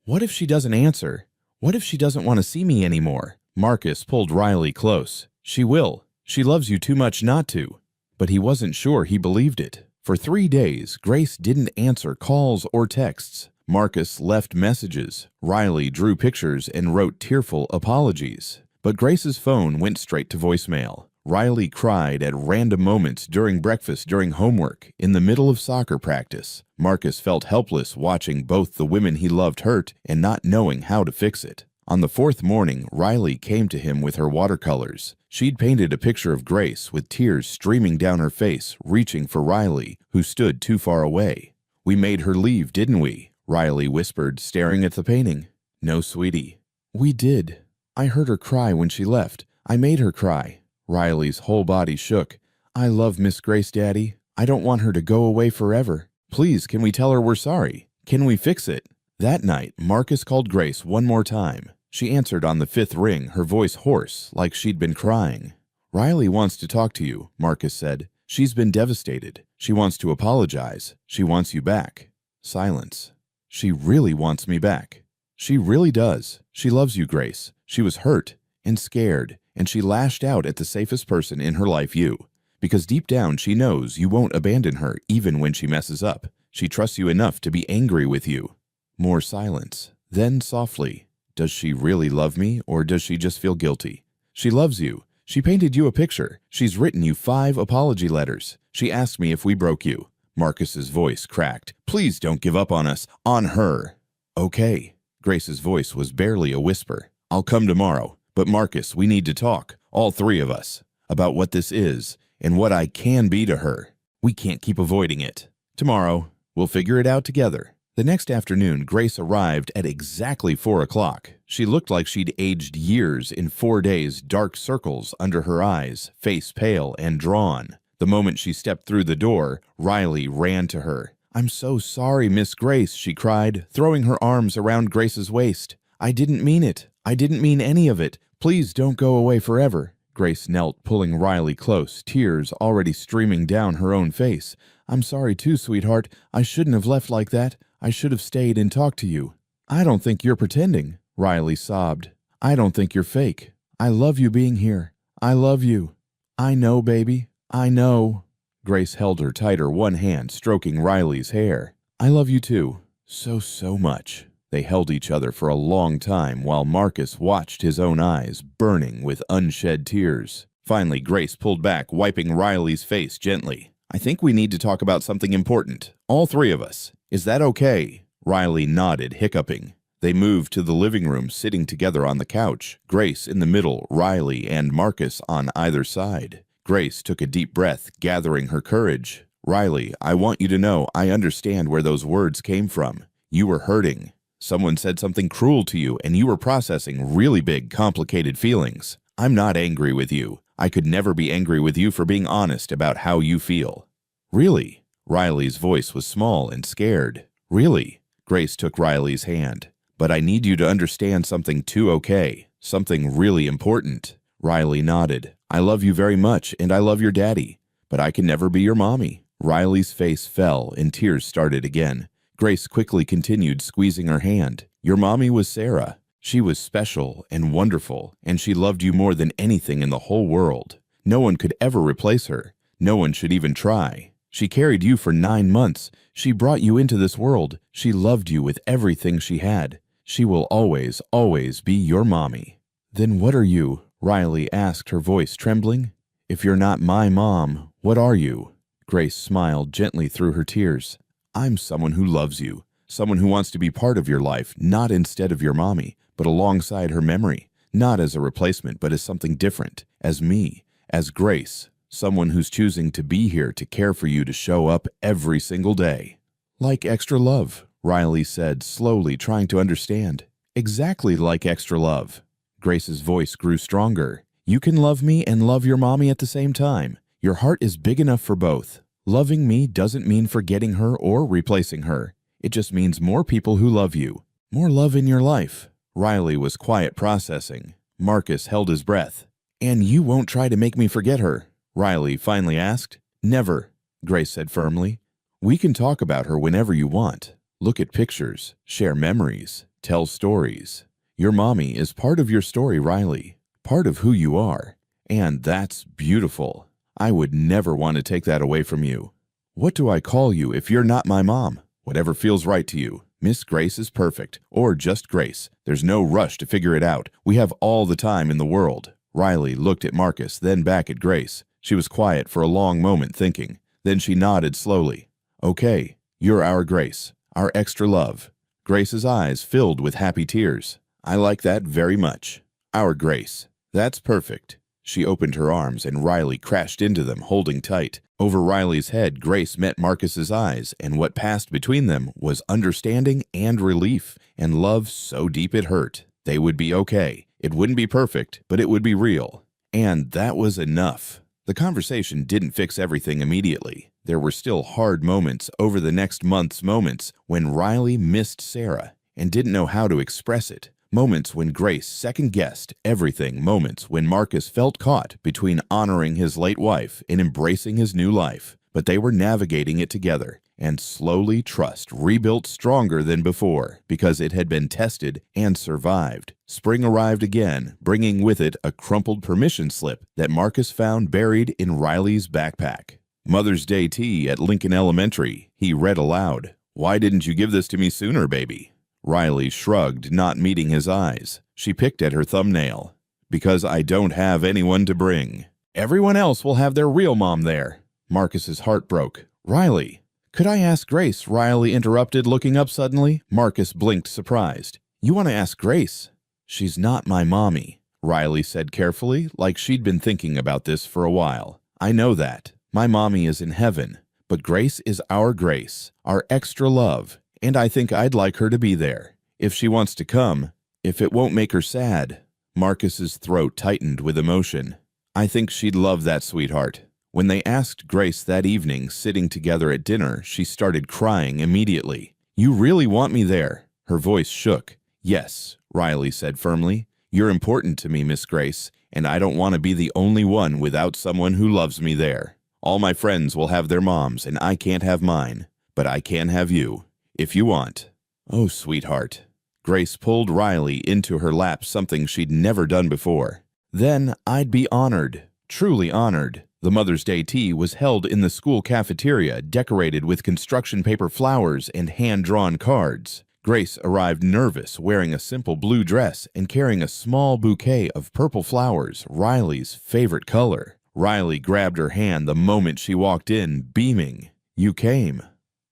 "What if she doesn't answer? What if she doesn't want to see me anymore?" Marcus pulled Riley close. "She will. She loves you too much not to." But he wasn't sure he believed it. For 3 days, Grace didn't answer calls or texts. Marcus left messages. Riley drew pictures and wrote tearful apologies. But Grace's phone went straight to voicemail. Riley cried at random moments during breakfast, during homework, in the middle of soccer practice. Marcus felt helpless watching both the women he loved hurt and not knowing how to fix it. On the 4th morning, Riley came to him with her watercolors. She'd painted a picture of Grace with tears streaming down her face, reaching for Riley, who stood too far away. "We made her leave, didn't we?" Riley whispered, staring at the painting. "No, sweetie." "We did. I heard her cry when she left. I made her cry." Riley's whole body shook. "I love Miss Grace, Daddy. I don't want her to go away forever. Please, can we tell her we're sorry? Can we fix it?" That night, Marcus called Grace one more time. She answered on the 5th ring, her voice hoarse, like she'd been crying. "Riley wants to talk to you," Marcus said. "She's been devastated. She wants to apologize. She wants you back." Silence. "She really wants me back." "She really does. She loves you, Grace. She was hurt and scared, and she lashed out at the safest person in her life, you. Because deep down she knows you won't abandon her even when she messes up. She trusts you enough to be angry with you." More silence. Then softly, "Does she really love me, or does she just feel guilty?" "She loves you. She painted you a picture. She's written you 5 apology letters. She asked me if we broke you." Marcus's voice cracked. "Please don't give up on us. On her." "Okay." Grace's voice was barely a whisper. "I'll come tomorrow. But Marcus, we need to talk, all 3 of us, about what this is and what I can be to her. We can't keep avoiding it. Tomorrow, we'll figure it out together." The next afternoon, Grace arrived at exactly 4 o'clock. She looked like she'd aged years in 4 days, dark circles under her eyes, face pale and drawn. The moment she stepped through the door, Riley ran to her. "I'm so sorry, Miss Grace," she cried, throwing her arms around Grace's waist. "I didn't mean it. I didn't mean any of it. Please don't go away forever." Grace knelt, pulling Riley close, tears already streaming down her own face. "I'm sorry too, sweetheart. I shouldn't have left like that. I should have stayed and talked to you." "I don't think you're pretending," Riley sobbed. "I don't think you're fake. I love you being here. I love you." "I know, baby. I know." Grace held her tighter, one hand stroking Riley's hair. "I love you too. So much." They held each other for a long time while Marcus watched his own eyes burning with unshed tears. Finally, Grace pulled back, wiping Riley's face gently. "I think we need to talk about something important. All 3 of us. Is that okay?" Riley nodded, hiccuping. They moved to the living room, sitting together on the couch, Grace in the middle, Riley and Marcus on either side. Grace took a deep breath, gathering her courage. "Riley, I want you to know I understand where those words came from. You were hurting. Someone said something cruel to you, and you were processing really big, complicated feelings. I'm not angry with you. I could never be angry with you for being honest about how you feel." "Really?" Riley's voice was small and scared. "Really?" Grace took Riley's hand. "But I need you to understand something too, okay? Something really important." Riley nodded. "I love you very much, and I love your daddy. But I can never be your mommy." Riley's face fell, and tears started again. Grace quickly continued, squeezing her hand. "Your mommy was Sarah. She was special and wonderful, and she loved you more than anything in the whole world. No one could ever replace her. No one should even try. She carried you for 9 months. She brought you into this world. She loved you with everything she had. She will always, always be your mommy." "Then what are you?" Riley asked, her voice trembling. "If you're not my mom, what are you?" Grace smiled gently through her tears. "I'm someone who loves you, someone who wants to be part of your life, not instead of your mommy, but alongside her memory, not as a replacement, but as something different, as me, as Grace, someone who's choosing to be here to care for you, to show up every single day." "Like extra love," Riley said, slowly trying to understand. "Exactly like extra love." Grace's voice grew stronger. "You can love me and love your mommy at the same time. Your heart is big enough for both. Loving me doesn't mean forgetting her or replacing her. It just means more people who love you. More love in your life." Riley was quiet, processing. Marcus held his breath. "And you won't try to make me forget her?" Riley finally asked. "Never," Grace said firmly. "We can talk about her whenever you want. Look at pictures, share memories, tell stories. Your mommy is part of your story, Riley. Part of who you are. And that's beautiful. I would never want to take that away from you. What do I call you if you're not my mom? Whatever feels right to you. Miss Grace is perfect, or just Grace. There's no rush to figure it out. We have all the time in the world." Riley looked at Marcus, then back at Grace. She was quiet for a long moment, thinking. Then she nodded slowly. "Okay, you're our Grace, our extra love." Grace's eyes filled with happy tears. "I like that very much. Our Grace. That's perfect." She opened her arms and Riley crashed into them, holding tight. Over Riley's head, Grace met Marcus's eyes, and what passed between them was understanding and relief, and love so deep it hurt. They would be okay. It wouldn't be perfect, but it would be real. And that was enough. The conversation didn't fix everything immediately. There were still hard moments over the next month's moments when Riley missed Sarah and didn't know how to express it. Moments when Grace second-guessed everything. Moments when Marcus felt caught between honoring his late wife and embracing his new life. But they were navigating it together, and slowly trust rebuilt stronger than before because it had been tested and survived. Spring arrived again, bringing with it a crumpled permission slip that Marcus found buried in Riley's backpack. Mother's Day tea at Lincoln Elementary, he read aloud. "Why didn't you give this to me sooner, baby?" Riley shrugged, not meeting his eyes. She picked at her thumbnail. "Because I don't have anyone to bring." "Everyone else will have their real mom there." Marcus's heart broke. "Riley." "Could I ask Grace?" Riley interrupted, looking up suddenly. Marcus blinked, surprised. "You want to ask Grace?" "She's not my mommy," Riley said carefully, like she'd been thinking about this for a while. "I know that. My mommy is in heaven. But Grace is our Grace, our extra love, and I think I'd like her to be there. If she wants to come, if it won't make her sad." Marcus's throat tightened with emotion. "I think she'd love that, sweetheart." When they asked Grace that evening, sitting together at dinner, she started crying immediately. "You really want me there?" Her voice shook. "Yes," Riley said firmly. "You're important to me, Miss Grace, and I don't want to be the only one without someone who loves me there. All my friends will have their moms, and I can't have mine. But I can have you, if you want." "Oh, sweetheart." Grace pulled Riley into her lap, something she'd never done before. "Then I'd be honored, truly honored." The Mother's Day tea was held in the school cafeteria, decorated with construction paper flowers and hand-drawn cards. Grace arrived nervous, wearing a simple blue dress and carrying a small bouquet of purple flowers, Riley's favorite color. Riley grabbed her hand the moment she walked in, beaming. "You came."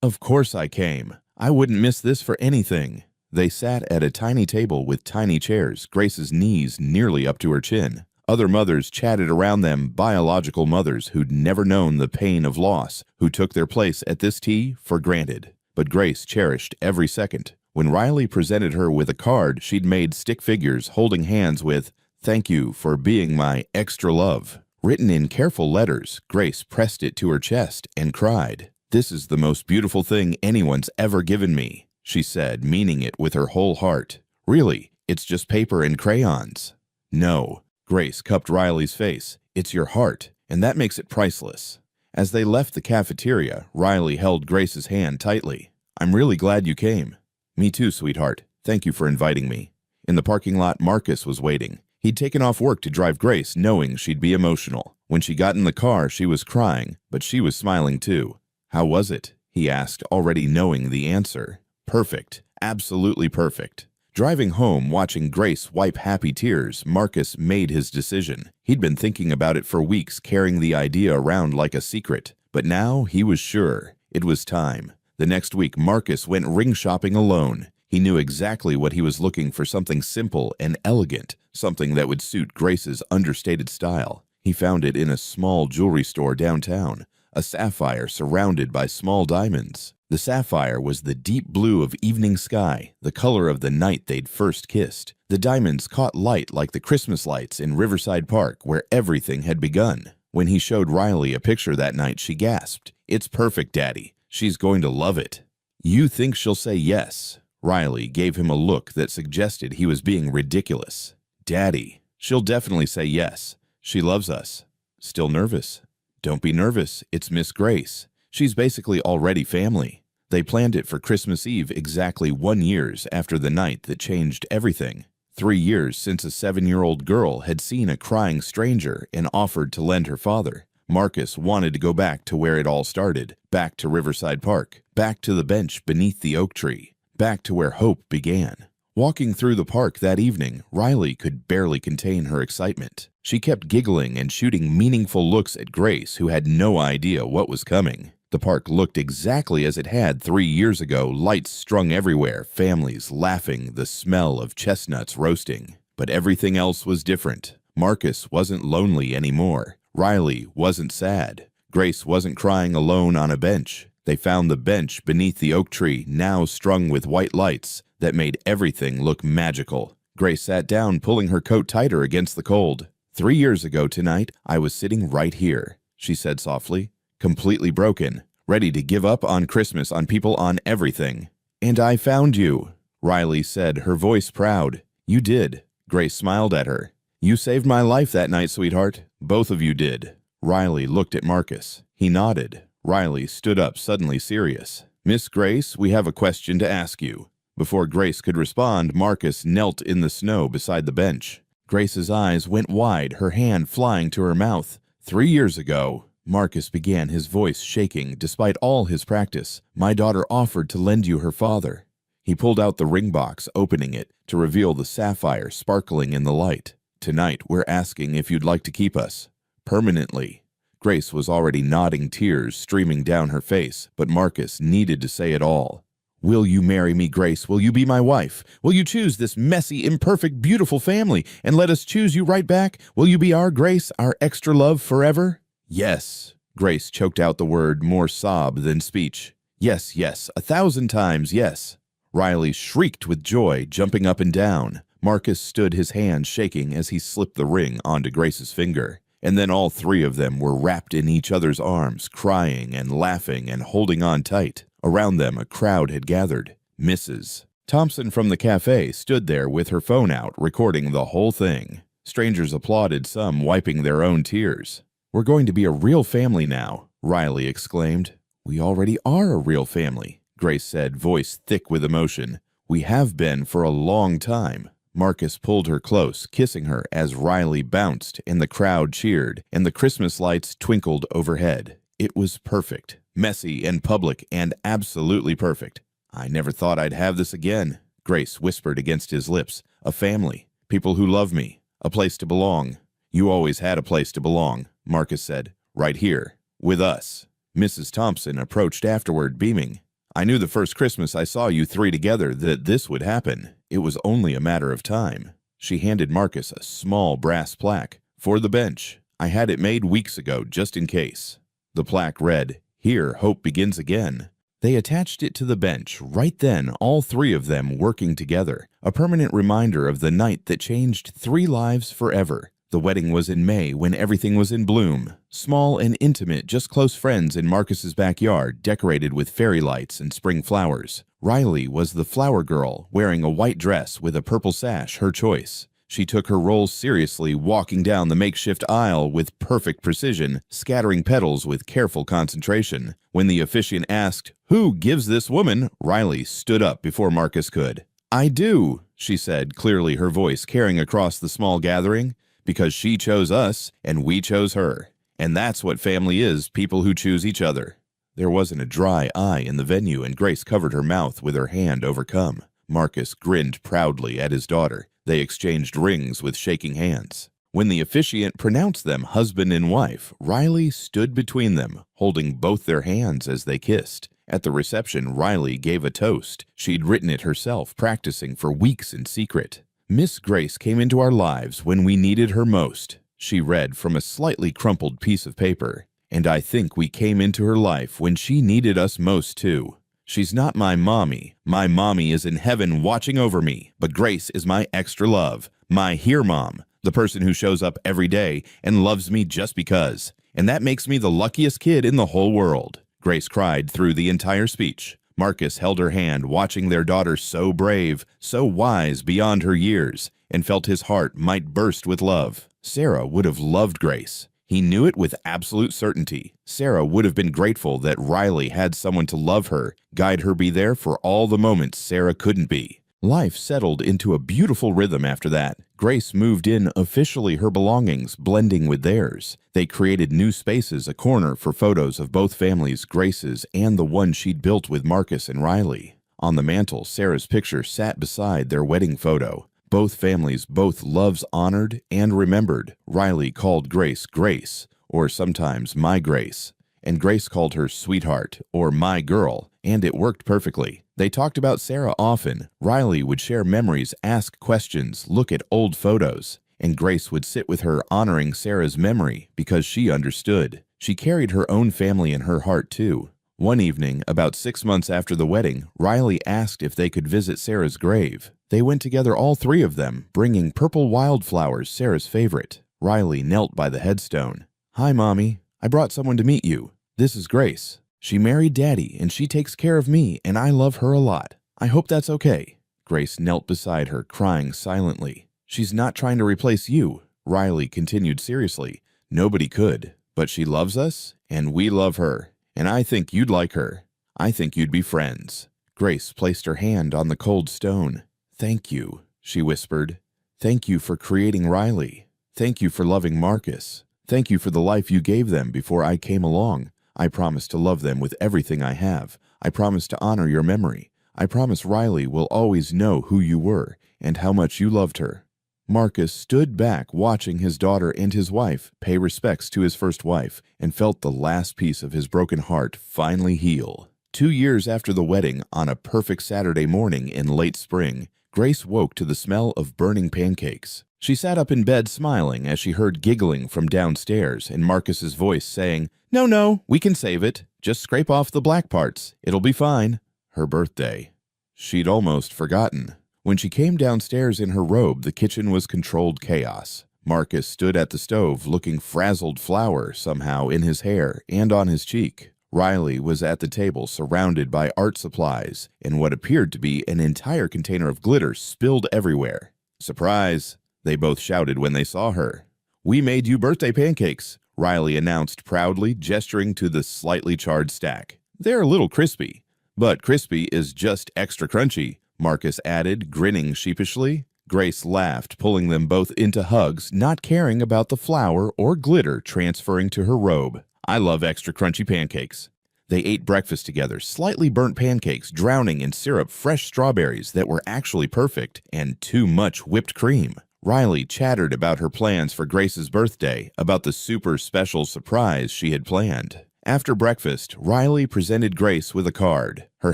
"Of course I came. I wouldn't miss this for anything." They sat at a tiny table with tiny chairs, Grace's knees nearly up to her chin. Other mothers chatted around them, biological mothers who'd never known the pain of loss, who took their place at this tea for granted. But Grace cherished every second. When Riley presented her with a card she'd made stick figures holding hands with, "Thank you for being my extra love," written in careful letters, Grace pressed it to her chest and cried. "This is the most beautiful thing anyone's ever given me," she said, meaning it with her whole heart. "Really, it's just paper and crayons." "No." Grace cupped Riley's face. "It's your heart, and that makes it priceless." As they left the cafeteria, Riley held Grace's hand tightly. "I'm really glad you came." "Me too, sweetheart. Thank you for inviting me." In the parking lot, Marcus was waiting. He'd taken off work to drive Grace, knowing she'd be emotional. When she got in the car, she was crying, but she was smiling too. "How was it?" he asked, already knowing the answer. "Perfect. Absolutely perfect." Driving home, watching Grace wipe happy tears, Marcus made his decision. He'd been thinking about it for weeks, carrying the idea around like a secret. But now he was sure. It was time. The next week, Marcus went ring shopping alone. He knew exactly what he was looking for, something simple and elegant, something that would suit Grace's understated style. He found it in a small jewelry store downtown, a sapphire surrounded by small diamonds. The sapphire was the deep blue of evening sky, the color of the night they'd first kissed. The diamonds caught light like the Christmas lights in Riverside Park, where everything had begun. When he showed Riley a picture that night, she gasped, "It's perfect, Daddy. She's going to love it." "You think she'll say yes?" Riley gave him a look that suggested he was being ridiculous. "Daddy, she'll definitely say yes. She loves us." "Still nervous?" "Don't be nervous. It's Miss Grace. She's basically already family." They planned it for Christmas Eve, exactly 1 year after the night that changed everything. 3 years since a 7-year-old girl had seen a crying stranger and offered to lend her father. Marcus wanted to go back to where it all started, back to Riverside Park, back to the bench beneath the oak tree, back to where hope began. Walking through the park that evening, Riley could barely contain her excitement. She kept giggling and shooting meaningful looks at Grace, who had no idea what was coming. The park looked exactly as it had 3 years ago, lights strung everywhere, families laughing, the smell of chestnuts roasting. But everything else was different. Marcus wasn't lonely anymore. Riley wasn't sad. Grace wasn't crying alone on a bench. They found the bench beneath the oak tree, now strung with white lights that made everything look magical. Grace sat down, pulling her coat tighter against the cold. 3 years ago tonight, I was sitting right here, she said softly, completely broken, ready to give up on Christmas, on people, on everything. And I found you, Riley said, her voice proud. You did. Grace smiled at her. You saved my life that night, sweetheart. Both of you did. Riley looked at Marcus. He nodded. Riley stood up, suddenly serious. Miss Grace, we have a question to ask you. Before Grace could respond, Marcus knelt in the snow beside the bench. Grace's eyes went wide, her hand flying to her mouth. 3 years ago, Marcus began, his voice shaking despite all his practice, my daughter offered to lend you her father. He pulled out the ring box, opening it to reveal the sapphire sparkling in the light. Tonight, we're asking if you'd like to keep us. Permanently. Grace was already nodding, tears streaming down her face, but Marcus needed to say it all. Will you marry me, Grace? Will you be my wife? Will you choose this messy, imperfect, beautiful family and let us choose you right back? Will you be our Grace, our extra love forever? Yes. Grace choked out the word, more sob than speech. Yes, yes, 1,000 times yes. Riley shrieked with joy, jumping up and down. Marcus stood, his hand shaking as he slipped the ring onto Grace's finger. And then all three of them were wrapped in each other's arms, crying and laughing and holding on tight. Around them, a crowd had gathered. Mrs. Thompson from the cafe stood there with her phone out, recording the whole thing. Strangers applauded, some wiping their own tears. We're going to be a real family now, Riley exclaimed. We already are a real family, Grace said, voice thick with emotion. We have been for a long time. Marcus pulled her close, kissing her as Riley bounced and the crowd cheered and the Christmas lights twinkled overhead. It was perfect, messy and public and absolutely perfect. I never thought I'd have this again, Grace whispered against his lips. A family, people who love me, a place to belong. You always had a place to belong, Marcus said, right here, with us. Mrs. Thompson approached afterward, beaming. I knew the first Christmas I saw you three together that this would happen. It was only a matter of time. She handed Marcus a small brass plaque. For the bench. I had it made weeks ago, just in case. The plaque read, Here hope begins again. They attached it to the bench, right then, all three of them working together, a permanent reminder of the night that changed 3 lives forever. The wedding was in May when everything was in bloom. Small and intimate, just close friends in Marcus's backyard, decorated with fairy lights and spring flowers. Riley was the flower girl, wearing a white dress with a purple sash, her choice. She took her role seriously, walking down the makeshift aisle with perfect precision, scattering petals with careful concentration. When the officiant asked, Who gives this woman? Riley stood up before Marcus could. I do, she said, clearly, her voice carrying across the small gathering. Because she chose us, and we chose her. And that's what family is, people who choose each other. There wasn't a dry eye in the venue, and Grace covered her mouth with her hand overcome. Marcus grinned proudly at his daughter. They exchanged rings with shaking hands. When the officiant pronounced them husband and wife, Riley stood between them, holding both their hands as they kissed. At the reception, Riley gave a toast. She'd written it herself, practicing for weeks in secret. Miss Grace came into our lives when we needed her most, she read from a slightly crumpled piece of paper. And I think we came into her life when she needed us most, too. She's not my mommy. My mommy is in heaven watching over me, but Grace is my extra love, my here mom, the person who shows up every day and loves me just because. And that makes me the luckiest kid in the whole world, Grace cried through the entire speech. Marcus held her hand, watching their daughter so brave, so wise beyond her years, and felt his heart might burst with love. Sarah would have loved Grace. He knew it with absolute certainty. Sarah would have been grateful that Riley had someone to love her, guide her, be there for all the moments Sarah couldn't be. Life settled into a beautiful rhythm after that. Grace moved in officially, her belongings blending with theirs. They created new spaces, a corner for photos of both families, Grace's and the one she'd built with Marcus and Riley. On the mantel, Sarah's picture sat beside their wedding photo. Both families, both loves honored and remembered. Riley called Grace Grace, or sometimes My Grace, and Grace called her Sweetheart, or My Girl, and it worked perfectly. They talked about Sarah often. Riley would share memories, ask questions, look at old photos, and Grace would sit with her honoring Sarah's memory because she understood. She carried her own family in her heart too. One evening, about 6 months after the wedding, Riley asked if they could visit Sarah's grave. They went together, all three of them, bringing purple wildflowers, Sarah's favorite. Riley knelt by the headstone. "Hi, Mommy. I brought someone to meet you. This is Grace. She married Daddy, and she takes care of me, and I love her a lot. I hope that's okay." Grace knelt beside her, crying silently. "She's not trying to replace you," Riley continued seriously. "Nobody could. But she loves us, and we love her. And I think you'd like her. I think you'd be friends." Grace placed her hand on the cold stone. "Thank you," she whispered. "Thank you for creating Riley. Thank you for loving Marcus. Thank you for the life you gave them before I came along. I promise to love them with everything I have. I promise to honor your memory. I promise Riley will always know who you were and how much you loved her." Marcus stood back watching his daughter and his wife pay respects to his first wife and felt the last piece of his broken heart finally heal. 2 years after the wedding, on a perfect Saturday morning in late spring, Grace woke to the smell of burning pancakes. She sat up in bed smiling as she heard giggling from downstairs and Marcus's voice saying, No, we can save it. Just scrape off the black parts. It'll be fine." Her birthday. She'd almost forgotten. When she came downstairs in her robe, the kitchen was controlled chaos. Marcus stood at the stove looking frazzled, flour somehow in his hair and on his cheek. Riley was at the table surrounded by art supplies and what appeared to be an entire container of glitter spilled everywhere. "Surprise!" they both shouted when they saw her. "We made you birthday pancakes," Riley announced proudly, gesturing to the slightly charred stack. "They're a little crispy." "But crispy is just extra crunchy," Marcus added, grinning sheepishly. Grace laughed, pulling them both into hugs, not caring about the flour or glitter transferring to her robe. "I love extra crunchy pancakes." They ate breakfast together, slightly burnt pancakes drowning in syrup, fresh strawberries that were actually perfect, and too much whipped cream. Riley chattered about her plans for Grace's birthday, about the super special surprise she had planned. After breakfast, Riley presented Grace with a card. Her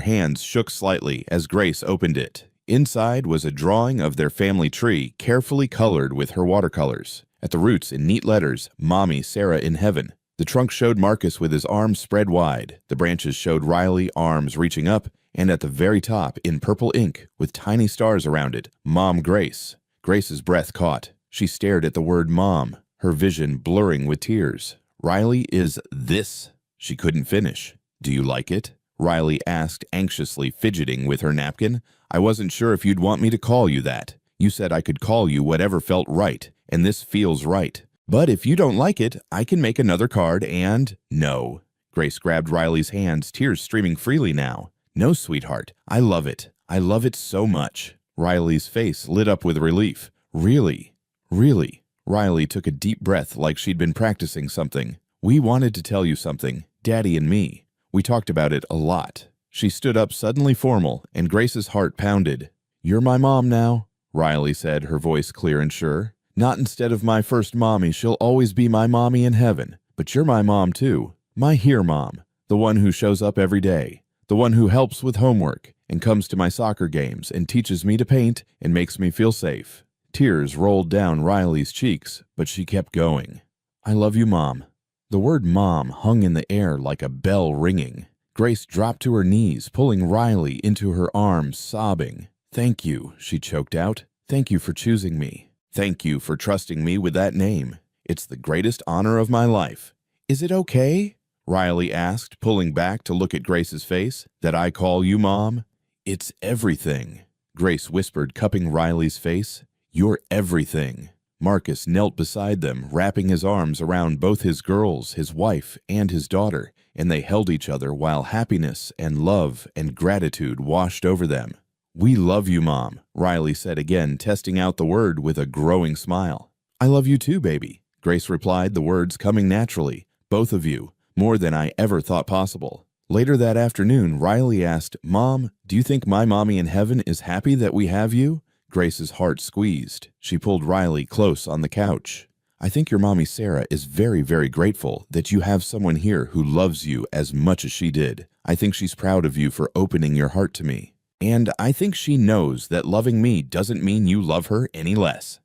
hands shook slightly as Grace opened it. Inside was a drawing of their family tree, carefully colored with her watercolors. At the roots, in neat letters, "Mommy, Sarah in heaven." The trunk showed Marcus with his arms spread wide. The branches showed Riley, arms reaching up, and at the very top, in purple ink, with tiny stars around it, "Mom Grace." Grace's breath caught. She stared at the word Mom, her vision blurring with tears. "Riley is this." She couldn't finish. "Do you like it?" Riley asked, anxiously fidgeting with her napkin. "I wasn't sure if you'd want me to call you that. You said I could call you whatever felt right, and this feels right. But if you don't like it, I can make another card and—" "No." Grace grabbed Riley's hands, tears streaming freely now. "No, sweetheart. I love it. I love it so much." Riley's face lit up with relief. "Really? Really?" Riley took a deep breath like she'd been practicing something. "We wanted to tell you something, Daddy and me. We talked about it a lot." She stood up suddenly formal, and Grace's heart pounded. "You're my mom now," Riley said, her voice clear and sure. "Not instead of my first mommy, she'll always be my mommy in heaven. But you're my mom too. My here mom. The one who shows up every day. The one who helps with homework and comes to my soccer games and teaches me to paint and makes me feel safe." Tears rolled down Riley's cheeks, but she kept going. "I love you, Mom." The word Mom hung in the air like a bell ringing. Grace dropped to her knees, pulling Riley into her arms, sobbing. "Thank you," she choked out. "Thank you for choosing me. Thank you for trusting me with that name. It's the greatest honor of my life." "Is it okay?" Riley asked, pulling back to look at Grace's face. "That I call you Mom?" "It's everything," Grace whispered, cupping Riley's face. "You're everything." Marcus knelt beside them, wrapping his arms around both his girls, his wife, and his daughter, and they held each other while happiness and love and gratitude washed over them. "We love you, Mom," Riley said again, testing out the word with a growing smile. "I love you too, baby," Grace replied, the words coming naturally. "Both of you, more than I ever thought possible." Later that afternoon, Riley asked, "Mom, do you think my mommy in heaven is happy that we have you?" Grace's heart squeezed. She pulled Riley close on the couch. "I think your mommy Sarah is very, very grateful that you have someone here who loves you as much as she did. I think she's proud of you for opening your heart to me. And I think she knows that loving me doesn't mean you love her any less."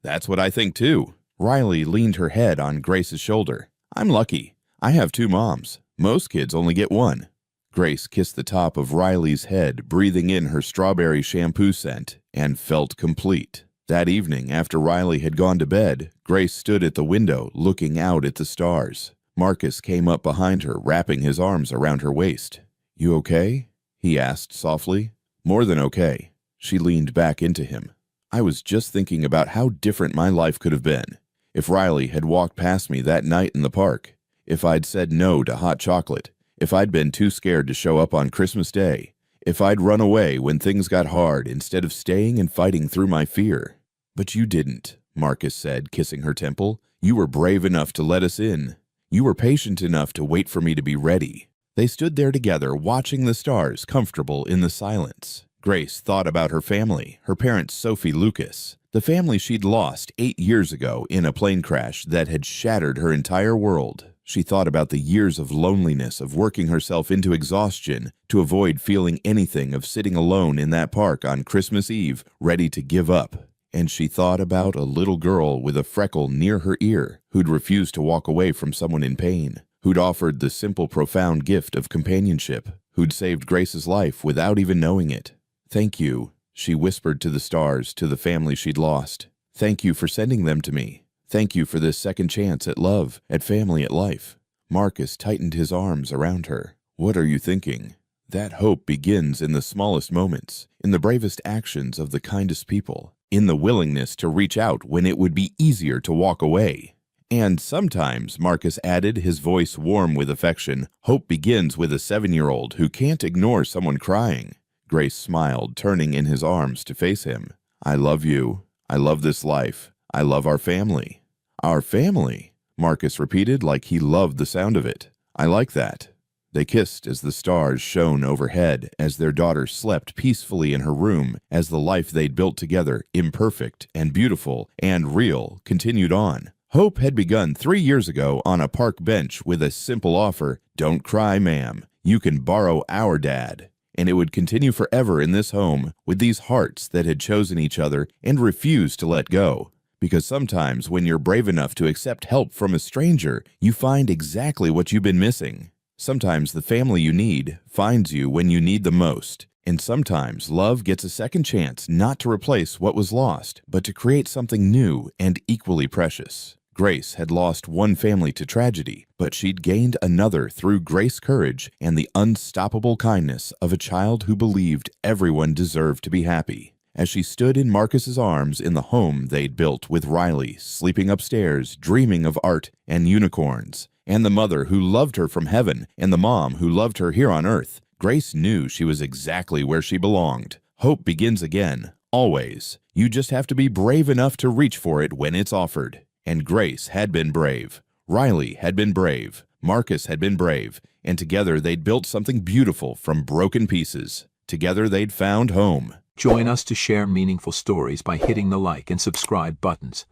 That's what I think too. Riley leaned her head on Grace's shoulder. I'm lucky. I have two moms. Most kids only get one. Grace kissed the top of Riley's head, breathing in her strawberry shampoo scent, and felt complete. That evening, after Riley had gone to bed, Grace stood at the window, looking out at the stars. Marcus came up behind her, wrapping his arms around her waist. You okay? He asked softly. More than okay. She leaned back into him. I was just thinking about how different my life could have been. If Riley had walked past me that night in the park, if I'd said no to hot chocolate, if I'd been too scared to show up on Christmas Day, if I'd run away when things got hard instead of staying and fighting through my fear. But you didn't, Marcus said, kissing her temple. You were brave enough to let us in. You were patient enough to wait for me to be ready. They stood there together, watching the stars, comfortable in the silence. Grace thought about her family, her parents Sophie Lucas, the family she'd lost 8 years ago in a plane crash that had shattered her entire world. She thought about the years of loneliness, of working herself into exhaustion to avoid feeling anything, of sitting alone in that park on Christmas Eve, ready to give up. And she thought about a little girl with a freckle near her ear who'd refused to walk away from someone in pain, who'd offered the simple, profound gift of companionship, who'd saved Grace's life without even knowing it. Thank you, she whispered to the stars, to the family she'd lost. Thank you for sending them to me. Thank you for this second chance at love, at family, at life. Marcus tightened his arms around her. What are you thinking? That hope begins in the smallest moments, in the bravest actions of the kindest people, in the willingness to reach out when it would be easier to walk away. And sometimes, Marcus added, his voice warm with affection, hope begins with a 7-year-old who can't ignore someone crying. Grace smiled, turning in his arms to face him. I love you. I love this life. I love our family. Our family, Marcus repeated like he loved the sound of it. I like that. They kissed as the stars shone overhead, as their daughter slept peacefully in her room, as the life they'd built together, imperfect and beautiful and real, continued on. Hope had begun 3 years ago on a park bench with a simple offer, don't cry, ma'am. You can borrow our dad. And it would continue forever in this home with these hearts that had chosen each other and refused to let go. Because sometimes when you're brave enough to accept help from a stranger, you find exactly what you've been missing. Sometimes the family you need finds you when you need them most. And sometimes love gets a second chance not to replace what was lost, but to create something new and equally precious. Grace had lost one family to tragedy, but she'd gained another through Grace's courage and the unstoppable kindness of a child who believed everyone deserved to be happy. As she stood in Marcus's arms in the home they'd built with Riley, sleeping upstairs, dreaming of art and unicorns, and the mother who loved her from heaven and the mom who loved her here on earth, Grace knew she was exactly where she belonged. Hope begins again, always. You just have to be brave enough to reach for it when it's offered. And Grace had been brave. Riley had been brave. Marcus had been brave. And together they'd built something beautiful from broken pieces. Together they'd found home. Join us to share meaningful stories by hitting the like and subscribe buttons.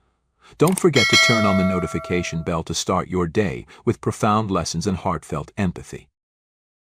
Don't forget to turn on the notification bell to start your day with profound lessons and heartfelt empathy.